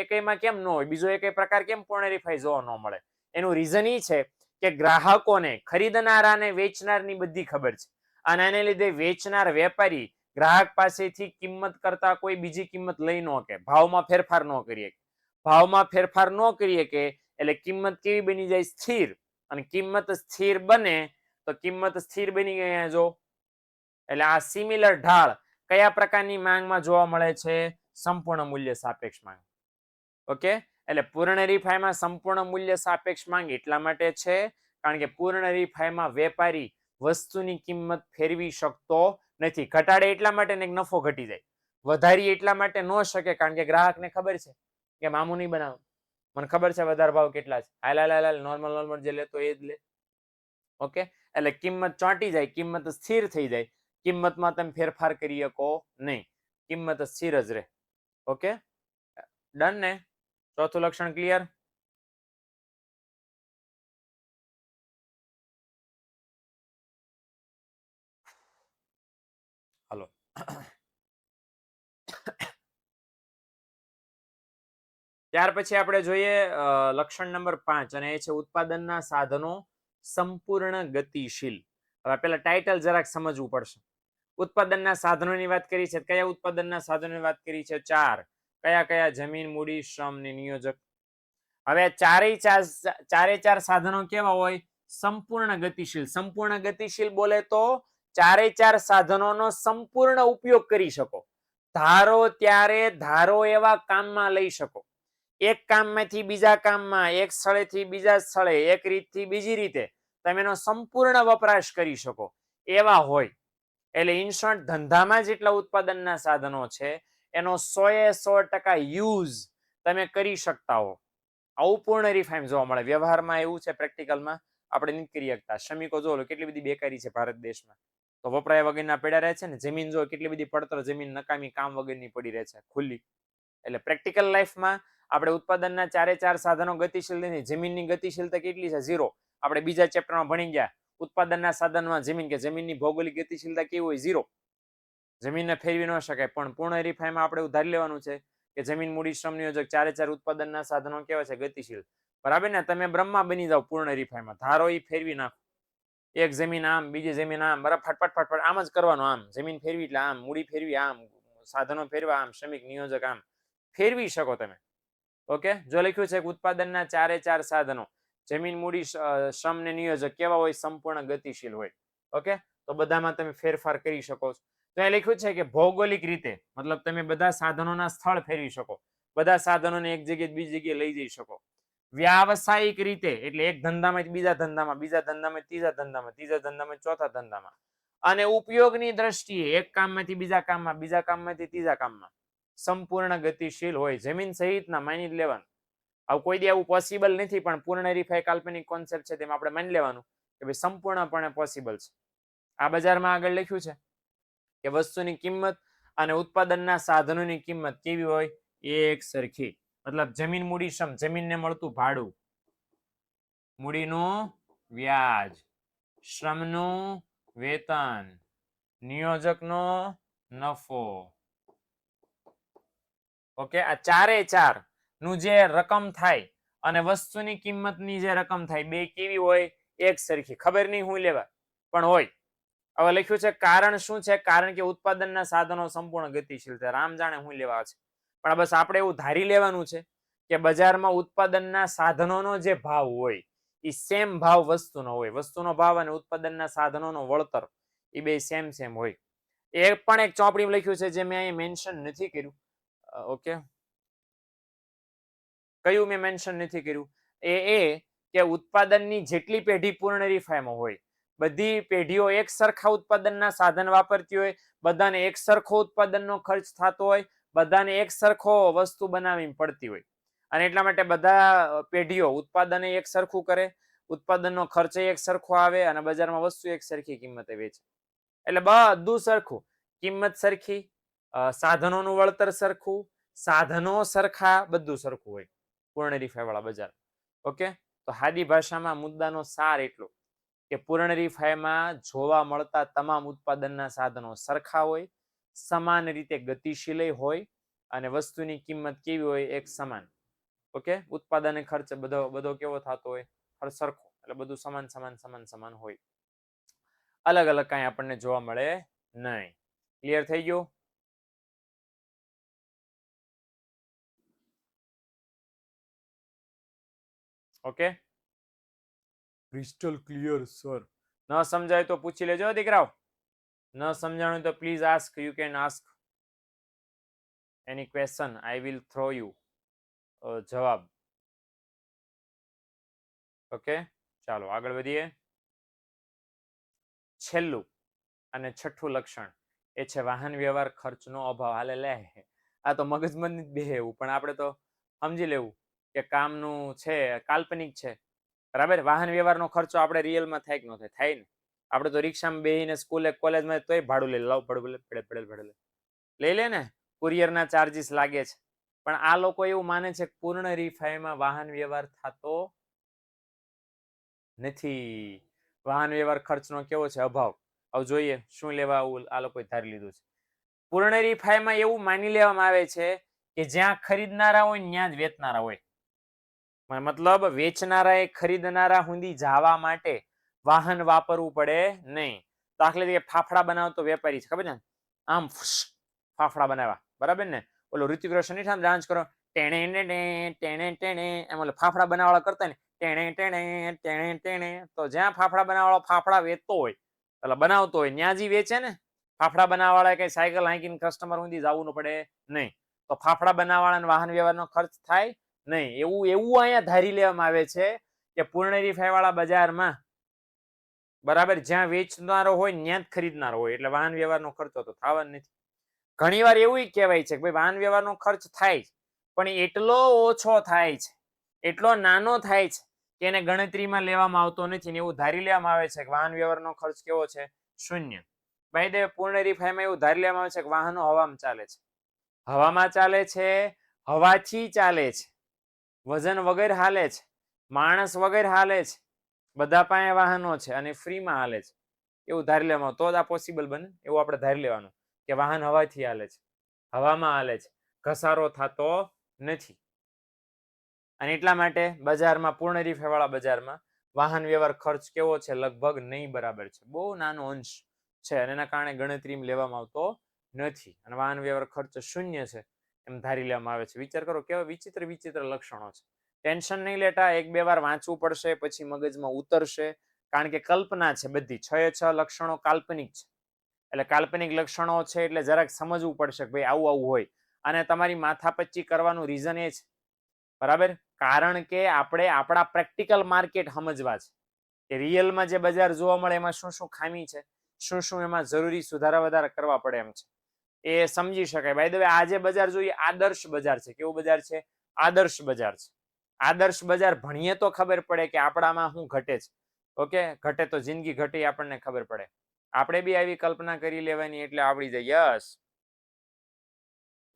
એકેયમાં કેમ ન હોય? બીજો એકેય પ્રકાર કેમ પૂર્ણ હરીફાઈ જોવા ન મળે? એનું રીઝન એ છે કે ગ્રાહકોને, ખરીદનારાને વેચનારની બધી ખબર છે અને આને લીધે વેચનાર વેપારી ગ્રાહક પાસેથી કિંમત કરતા કોઈ બીજી કિંમત લઈ ન કે, ભાવમાં ફેરફાર ન કરીએ. ભાવમાં ફેરફાર ન કરીએ કે એટલે કિંમત કેવી બની જાય? સ્થિર. અને કિંમત સ્થિર બને તો કિંમત સ્થિર બની ગઈ અહીંયા જો. એટલે આ સિમિલર ઢાળ કયા પ્રકારની માંગમાં જોવા મળે છે? સંપૂર્ણ મૂલ્ય સાપેક્ષ માંગ. ઓકે, એટલે પૂર્ણ હરીફાઈમાં સંપૂર્ણ મૂલ્ય સાપેક્ષ માંગ એટલા માટે છે કારણ કે પૂર્ણ હરીફાઈમાં વેપારી વસ્તુની કિંમત ફેરવી શકતો નથી. ઘટાડે એટલા માટે ને નફો ઘટી જાય. વધારી એટલા માટે ન શકે કારણ કે ગ્રાહકને ખબર છે કે મામું નહીં બનાવે, મને ખબર છે વધારે ભાવ કેટલા છે, હાલ નોર્મલ જે લેતો એ જ લે. ઓકે, એટલે કિંમત ચોંટી જાય, કિંમત સ્થિર થઈ જાય, કિંમતમાં તમે ફેરફાર કરી શકો નહીં, કિંમત સ્થિર જ રહે. ઓકે, ડન ને? ચોથું લક્ષણ ક્લિયર? હાલો. ત્યાર પછી આપણે જોઈએ લક્ષણ નંબર 5 અને એ છે ઉત્પાદનના સાધનો સંપૂર્ણ ગતિશીલ. હવે પેલા ટાઇટલ જરાક સમજવું પડશે. ઉત્પાદનના સાધનોની વાત કરી છે. કયા ઉત્પાદનના સાધનોની વાત કરી છે? 4. કયા કયા? જમીન, મૂડી, શ્રમ ને નિયોજક. હવે ચારે ચાર સાધનો કેવા હોય? સંપૂર્ણ ગતિશીલ. સંપૂર્ણ ગતિશીલ બોલે તો ચારે ચાર સાધનોનો સંપૂર્ણ ઉપયોગ કરી શકો. ધારો ત્યારે ધારો એવા કામમાં લઈ શકો. એક કામમાંથી બીજા કામમાં, એક સ્થળેથી બીજા સ્થળે, એક રીતથી બીજી રીતે તમે એનો સંપૂર્ણ વપરાશ કરી શકો એવા હોય. એટલે ઇન શોર્ટ ધંધામાં જેટલા ઉત્પાદનના સાધનો છે એનો 100% યુઝ તમે કરી શકતા હો. આવું પૂર્ણ હરીફાઈ જોવા મળે. વ્યવહારમાં એવું છે, પ્રેક્ટિકલમાં આપણે નથી કરી શકતા. શ્રમિકો જો કેટલી બધી બેકારી છે ભારત દેશમાં, તો વપરાય વગરના પડ્યા રહે છે ને. જમીન જો કેટલી બધી પડતર જમીન નકામી કામ વગરની પડી રહે છે ખુલ્લી. એટલે પ્રેક્ટિકલ લાઈફમાં આપણે ઉત્પાદનના ચારે ચાર સાધનો ગતિશીલ નથી. જમીનની ગતિશીલતા કેટલી છે? 0. આપણે બીજા ચેપ્ટરમાં ભણી ગયા ઉત્પાદનના સાધનમાં જમીન, કે જમીનની ભૌગોલિક ગતિશીલતા કેવી હોય? 0. જમીનને ફેરવી ન શકાય. પણ પૂર્ણ હરીફાઈમાં આપણે ઉધારી લેવાનું છે કે જમીન, મૂડી, શ્રમ, નિયોજક ચારે ચાર ઉત્પાદનના સાધનો કેવા છે? ગતિશીલ. બરાબર ને? તમે બ્રહ્મા બની જાવ પૂર્ણ હરીફાઈમાં, ધારો એ ફેરવી નાખો. એક જમીન આમ, બીજી જમીન આમ, બરાબર ફટફટ આમ જ કરવાનું. આમ જમીન ફેરવી એટલે આમ, મૂડી ફેરવી આમ, સાધનો ફેરવા આમ, શ્રમિક નિયોજક આમ ફેરવી શકો તમે. ઓકે, જો લખ્યું છે કે ઉત્પાદનના ચારે ચાર સાધનો જમીન, મૂડી, શ્રમ ને નિયોજક કેવા હોય? સંપૂર્ણ ગતિશીલ હોય. ઓકે, તો બધામાં તમે ફેરફાર કરી શકો છો. તો એ લખ્યું છે કે ભૌગોલિક રીતે મતલબ તમે બધા સાધનોના સ્થળ ફેરવી શકો, બધા સાધનોને એક જગ્યાએ બીજી જગ્યાએ લઈ જઈ શકો. વ્યાવસાયિક રીતે એટલે એક ધંધામાંથી બીજા ધંધામાં, બીજા ધંધામાં ત્રીજા ધંધામાં, ત્રીજા ધંધામાં ચોથા ધંધામાં. અને ઉપયોગની દ્રષ્ટિએ એક કામમાંથી બીજા કામમાં, બીજા કામમાંથી ત્રીજા કામમાં સંપૂર્ણ ગતિશીલ હોય. જમીન સહિતના માની લેવાનું. આવું કોઈ દી આવું પોસિબલ નથી, પણ પૂર્ણ હરીફાઈ કાલ્પનિક કોન્સેપ્ટ છે તેમાં આપણે માની લેવાનું કે ભાઈ સંપૂર્ણપણે પોસિબલ છે. આ બજારમાં આગળ લખ્યું છે કે વસ્તુની કિંમત અને ઉત્પાદનના સાધનોની કિંમત કેવી હોય? એક સરખી. મતલબ જમીન, મૂડી, શ્રમ, જમીનને મળતું ભાડું, મૂડીનું વ્યાજ, શ્રમનું વેતન, નિયોજકનો નફો. ઓકે, આ ચારે ચાર નું જે રકમ થાય અને વસ્તુની કિંમતની જે રકમ થાય બે કેવી હોય? એક સરખી. ખબર નહીં હું લેવા પણ હોય. હવે લખ્યું છે કારણ શું છે? કારણ કે ઉત્પાદનના સાધનો સંપૂર્ણ ગતિશીલ છે. રામ જાણે હું લેવા છે, પણ બસ આપણે એવું ધારી લેવાનું છે કે બજારમાં ઉત્પાદનના સાધનોનો જે ભાવ હોય એ સેમ ભાવ વસ્તુનો હોય. વસ્તુનો ભાવ અને ઉત્પાદનના સાધનોનો વળતર એ બે સેમ હોય. એ પણ એક ચોપડીમાં લખ્યું છે જે મેં અહીં મેન્શન નથી કર્યું. ઓકે, કયું મેં મેન્શન નથી કર્યું? એ કે ઉત્પાદનની જેટલી પેઢી પૂર્ણ હરીફાઈમાં હોય બધી પેઢીઓ એક સરખા ઉત્પાદનના સાધન વાપરતી હોય, બધાને એક સરખો ઉત્પાદનનો ખર્ચ થતો હોય, બધાને એક સરખો વસ્તુ બનાવવી પડતી હોય, અને એટલા માટે બધા પેઢીઓ ઉત્પાદન એક સરખું કરે, ઉત્પાદનનો ખર્ચ એક સરખો આવે અને બજારમાં વસ્તુ એક સરખી કિંમતે વેચે. એટલે બધું સરખું, કિંમત સરખી, સાધનોનું વળતર સરખું, સાધનો સરખા, બધું સરખું હોય પૂર્ણ હરીફાઈ વાળા બજાર. ઓકે, તો સાદી ભાષામાં મુદ્દાનો સાર એટલો કે પૂર્ણ હરીફાઈમાં જોવા મળતા તમામ ઉત્પાદનના સાધનો સરખા હોય, સમાન રીતે ગતિશીલ હોય અને વસ્તુની કિંમત કેવી હોય, એક સમાન. ઓકે, ઉત્પાદન ખર્ચ બધો કેવો થતો હોય, સરખો, એટલે બધું સમાન સમાન સમાન સમાન હોય, અલગ અલગ કઈ આપણને જોવા મળે નહીં. ક્લિયર થઈ ગયું? Okay, crystal clear sir. ન સમજાય તો પૂછી લેજો દીકરાઓ. ન સમજાણું તો please ask, you can ask any question, I will throw you જવાબ. ઓકે, ચાલો આગળ વધીએ. છેલ્લું અને છઠ્ઠું લક્ષણ એ છે વાહન વ્યવહાર ખર્ચનો અભાવ. હાલે લે, આ તો મગજમંદ બે એવું, પણ આપણે તો સમજી લેવું કે કામનું છે, કાલ્પનિક છે. બરાબર, વાહન વ્યવહારનો ખર્ચો આપણે રિયલમાં થાય કે ન થાય? થાય ને. આપણે તો રિક્ષામાં બેહીને સ્કૂલે કોલેજમાં તોય ભાડું લઈ લાવ, પડે લઈ લે ને, કુરિયરના ચાર્જીસ લાગે છે. પણ આ લોકો એવું માને છે કે પૂર્ણ હરીફાઈમાં વાહન વ્યવહાર થતો નથી. વાહન વ્યવહાર ખર્ચનો કેવો છે અભાવ. હવે જોઈએ શું લેવા આ લોકોએ ધારી લીધું છે. પૂર્ણ હરીફાઈમાં એવું માની લેવામાં આવે છે કે જ્યાં ખરીદનારા હોય ત્યાં જ વેચનારા હોય. મતલબ વેચનારાએ ખરીદનારા સુધી જવા માટે વાહન વાપરવું પડે નહીં. દાખલા તરીકે ફાફડા બનાવતો વેપારી છે, ખબર છે, આમ ફાફડા બનાવ્યા, બરાબર ને? ઓલો ઋતિક રોશન ની સામે ડાન્સ કરો, ટેણે ટેણે ટેણે, એમ ઓલો ફાફડા બનાવવાળા કરતા ને, ટેણે ટેણે ટેણે ટેણે. તો જ્યાં ફાફડા બનાવવાળો ફાફડા વેચતો હોય, એટલે બનાવતો હોય, ત્યાં જ વેચે ને. ફાફડા બનાવવાળા કઈ સાયકલ હાંકીને કસ્ટમર સુધી જવું પડે નહીં. તો ફાફડા બનાવવાળાને વાહન વ્યવહારનો ખર્ચ થાય નહીં. એવું અહીંયા ધારી લેવામાં આવે છે કે પૂર્ણ હરીફાઈ વાળા બજારમાં, બરાબર, જ્યાં વેચનારો હોય ત્યાં જ ખરીદનારો હોય, એટલે વાહન વ્યવહારનો ખર્ચો તો થવાનો નથી. ઘણી વાર એવું કહેવાય છે કે ભાઈ વાહન વ્યવહારનો ખર્ચ થાય, પણ એટલો ઓછો થાય છે, એટલો નાનો થાય છે કે એને ગણતરીમાં લેવામાં આવતો નથી. ને એવું ધારી લેવામાં આવે છે કે વાહન વ્યવહારનો ખર્ચ કેવો છે? શૂન્ય. ભાઈ દે પૂર્ણ હરીફાઈમાં એવું ધારી લેવામાં આવે છે કે વાહનો હવામાં ચાલે છે, હવામાં ચાલે છે, હવાથી ચાલે છે, વજન વગર હાલે છે, માણસ વગર હાલે છે, બધા પાસે વાહનો છે અને ફ્રીમાં હાલે છે. એવું ધારી લેવામાં તો જ આ પોસિબલ બને. એવું આપણે ધારી લેવાનું કે વાહન હવાથી હાલે છે, હવામાં હાલે છે, ઘસારો થતો નથી. અને એટલા માટે બજારમાં, પૂર્ણ હરીફાઈ વાળા બજારમાં વાહન વ્યવહાર ખર્ચ કેવો છે? લગભગ નહીં બરાબર છે, બહુ નાનો અંશ છે, અને એના કારણે ગણતરીમાં લેવામાં આવતો નથી. અને વાહન વ્યવહાર ખર્ચ શૂન્ય છે એમ ધારી લેવામાં આવે છે. વિચાર કરો કેવા વિચિત્ર વિચિત્ર લક્ષણો છે. ટેન્શન નહીં લેતા, એક બે વાર વાંચવું પડશે, પછી મગજમાં ઉતરશે. કારણ કે કલ્પના છે બધી, 6 લક્ષણો કાલ્પનિક છે. એટલે કાલ્પનિક લક્ષણો છે એટલે જરાક સમજવું પડશે કે ભાઈ આવું આવું હોય. અને તમારી માથાપચ્ચી કરવાનું રીઝન એ છે, બરાબર, કારણ કે આપણે આપણા પ્રેક્ટિકલ માર્કેટ સમજવા છે કે રિયલમાં જે બજાર જોવા મળે એમાં શું શું ખામી છે, શું શું એમાં જરૂરી સુધારા વધારા કરવા પડે એમ છે, એ સમજી શકાય. બાય ધ વે, આ જે બજાર જોઈએ આદર્શ બજાર છે. કેવું બજાર છે? આદર્શ બજાર છે. આદર્શ બજાર ભણીએ તો ખબર પડે કે આપણામાં શું ઘટે છે. ઓકે, ઘટે તો જિંદગી ઘટી આપણને ખબર પડે. આપણે બી આવી કલ્પના કરી લેવાની એટલે આવડી જાય. યસ,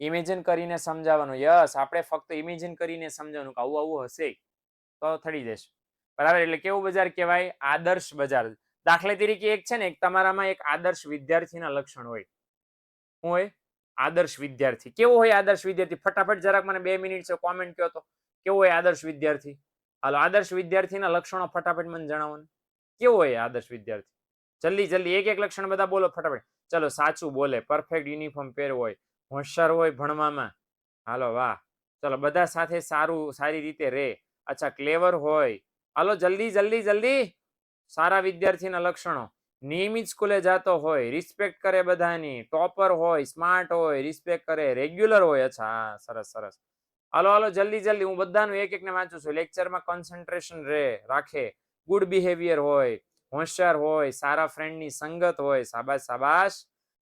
ઇમેજિન કરીને સમજાવવાનું. યસ, આપણે ફક્ત ઇમેજિન કરીને સમજાવવાનું કે આવું આવું હશે તો થડી જશે, બરાબર. એટલે કેવું બજાર કહેવાય? આદર્શ બજાર. દાખલા તરીકે એક છે ને, એક તમારામાં એક આદર્શ વિદ્યાર્થીના લક્ષણ હોય. શું હોય? આદર્શ વિદ્યાર્થી. કેવો હોય આદર્શ વિદ્યાર્થી? ફટાફટ જરાક મને 2 મિનિટ છે, કોમેન્ટ કહો તો. કેવો હોય આદર્શ વિદ્યાર્થી? હાલો, આદર્શ વિદ્યાર્થીના લક્ષણો ફટાફટ મને જણાવો ને. કેવો હોય આદર્શ વિદ્યાર્થી? જલ્દી જલ્દી એક એક લક્ષણ બધા બોલો ફટાફટ. ચલો, સાચું બોલે, પરફેક્ટ યુનિફોર્મ પહેરવો હોય, હોશિયાર હોય ભણવામાં. હાલો, વાહ. ચલો, બધા સાથે સારી રીતે રહે. અચ્છા, ક્લેવર હોય. હાલો, જલ્દી જલ્દી જલ્દી. સારા વિદ્યાર્થીના લક્ષણો: નિયમિત સ્કૂલે જતો હોય, રિસ્પેક્ટ કરે બધાની, ટોપર હોય, સ્માર્ટ હોય, રિસ્પેક્ટ કરે, રેગ્યુલર હોય. અચ્છા, સરસ સરસ. હાલો હાલો, જલ્દી જલ્દી. હું બધાનું એક એકને વાંચું છું. લેક્ચરમાં કોન્સન્ટ્રેશન રાખે, ગુડ બિહેવિયર હોય, હોશિયાર હોય, સારા ફ્રેન્ડની સંગત હોય, શાબાશ શાબાશ.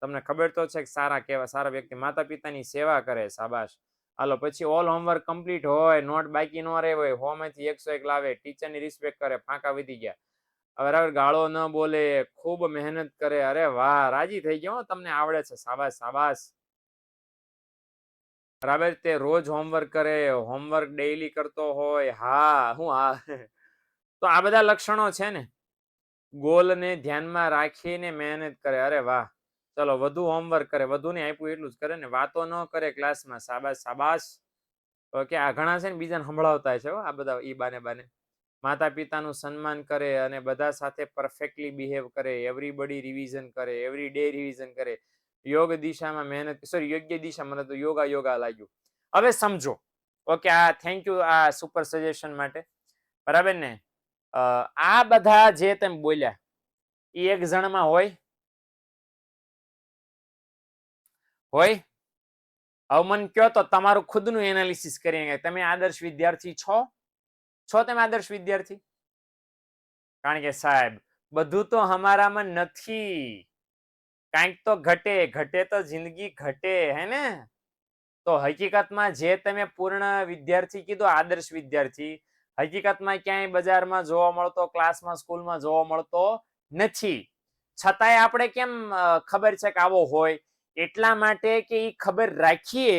તમને ખબર તો છે કે સારા કેવા સારા વ્યક્તિ માતા પિતાની સેવા કરે, શાબાશ. હાલો પછી ઓલ હોમવર્ક કમ્પ્લીટ હોય, નોટ બાકી ન રહે હોય, હોમાંથી 101 લાવે, ટીચરની રિસ્પેક્ટ કરે, ફાંકા વધી ગયા, બરાબર, ગાળો ન બોલે, ખૂબ મહેનત કરે. અરે વાહ, રાજી થઈ ગયો, તમને આવડે છે, શાબાશ શાબાશ. બરાબર, તે રોજ હોમવર્ક કરે, હોમવર્ક ડેઈલી કરતો હોય. હા, હું હા. તો આ બધા લક્ષણો છે ને, ગોલને ધ્યાનમાં રાખીને મહેનત કરે. અરે વાહ, ચલો વધુ હોમવર્ક કરે, વધુ ને આપ્યું એટલું જ કરે ને, વાતો ન કરે ક્લાસમાં, શાબાશ શાબાશ. ઓકે, આ ઘણા છે ને બીજાને સંભળાવતા છે આ બધા ઈ બાને બાને. માતા પિતાનું સન્માન કરે અને બધા સાથે પરફેક્ટલી બિહેવ કરે, એવરીબડી રિવિઝન કરે, એવરી ડે રિવિઝન કરે, યોગ દિશામાં મહેનત, સોરી યોગ્ય દિશામાં, તો યોગા યોગા લાગ્યું. હવે સમજો. ઓકે, આ થેન્ક યુ આ સુપર સજેશન માટે, બરાબર ને. આ બધા જે તમે બોલ્યા એ એક જણમાં હોય? હવે મને કયો તો તમારું ખુદનું એનાલિસિસ કરીએ. તમે આદર્શ વિદ્યાર્થી છો? તમે આદર્શ વિદ્યાર્થી? કારણ કે સાહેબ બધું તો અમારામાં નથી, કાંઈક તો ઘટે, ઘટે તો જિંદગી ઘટે, હે ને. તો હકીકતમાં જે તમે પૂર્ણ વિદ્યાર્થી કીધો, આદર્શ વિદ્યાર્થી, હકીકતમાં ક્યાંય બજારમાં જોવા મળતો, ક્લાસમાં સ્કૂલમાં જોવા મળતો નથી. છતાંય આપણે કેમ ખબર છે કે આવો હોય? એટલા માટે કે એ ખબર રાખીએ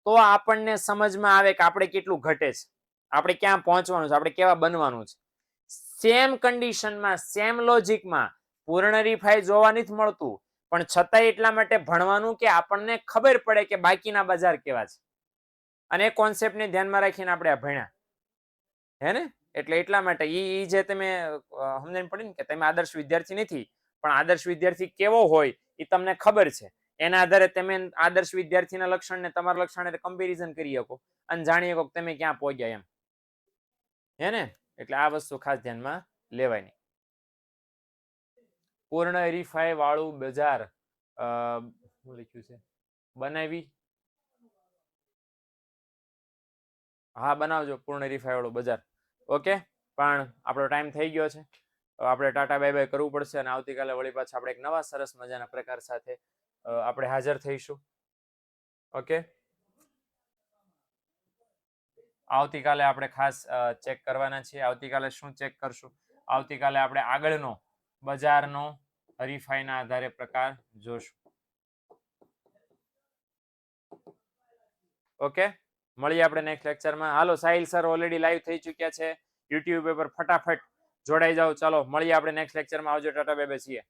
તો આપણને સમજમાં આવે કે આપણે કેટલું ઘટે છે, આપણે ક્યાં પહોંચવાનું છે, આપણે કેવા બનવાનું છે. સેમ કન્ડિશનમાં, સેમ લોજિકમાં પૂર્ણ રીફાઈ જોવા નથી મળતું, પણ છતાંય એટલા માટે ભણવાનું કે આપણને ખબર પડે કે બાકીના બજાર કેવા છે. અને એ કોન્સેપ્ટને ધ્યાનમાં રાખીને આપણે આ ભણ્યા, હે ને. એટલે એટલા માટે ઈ જે તમે સમજણ પડી ને કે તમે આદર્શ વિદ્યાર્થી નથી, પણ આદર્શ વિદ્યાર્થી કેવો હોય એ તમને ખબર છે. એના આધારે તમે આદર્શ વિદ્યાર્થીના લક્ષણને તમારા લક્ષણને કમ્પેરિઝન કરી શકો અને જાણી શકો તમે ક્યાં પહોંચ્યા એમ, હે ને. એટલે આ વસ્તુ ખાસ ધ્યાનમાં લેવાય નહીં. પૂર્ણ હરીફાઈ વાળું બજાર શું લખ્યું છે? બનાવી, હા બનાવજો પૂર્ણ હરીફાઈ વાળું બજાર. ઓકે, પણ આપણો ટાઈમ થઈ ગયો છે, આપણે ટાટા બાય બાય કરવું પડશે અને આવતીકાલે વળી પાછા આપણે એક નવા સરસ મજાના પ્રકાર સાથે આપણે હાજર થઈશું. ઓકે, આવતીકાલે આપણે ખાસ ચેક કરવાના છીએ. આવતીકાલે શું ચેક કરશું? આવતીકાલે આપણે આગળનો બજારનો હરીફાઈના આધારે પ્રકાર જોશું. ઓકે, મળીએ આપણે નેક્સ્ટ લેક્ચરમાં. હાલો, સાહિલ સર ઓલરેડી લાઈવ થઈ ચૂક્યા છે યુટ્યુબ પર, ફટાફટ જોડાઈ જાઓ. ચાલો મળીએ આપણે નેક્સ્ટ લેક્ચરમાં. આવજો, ટાટા બાય બાય, છીએ.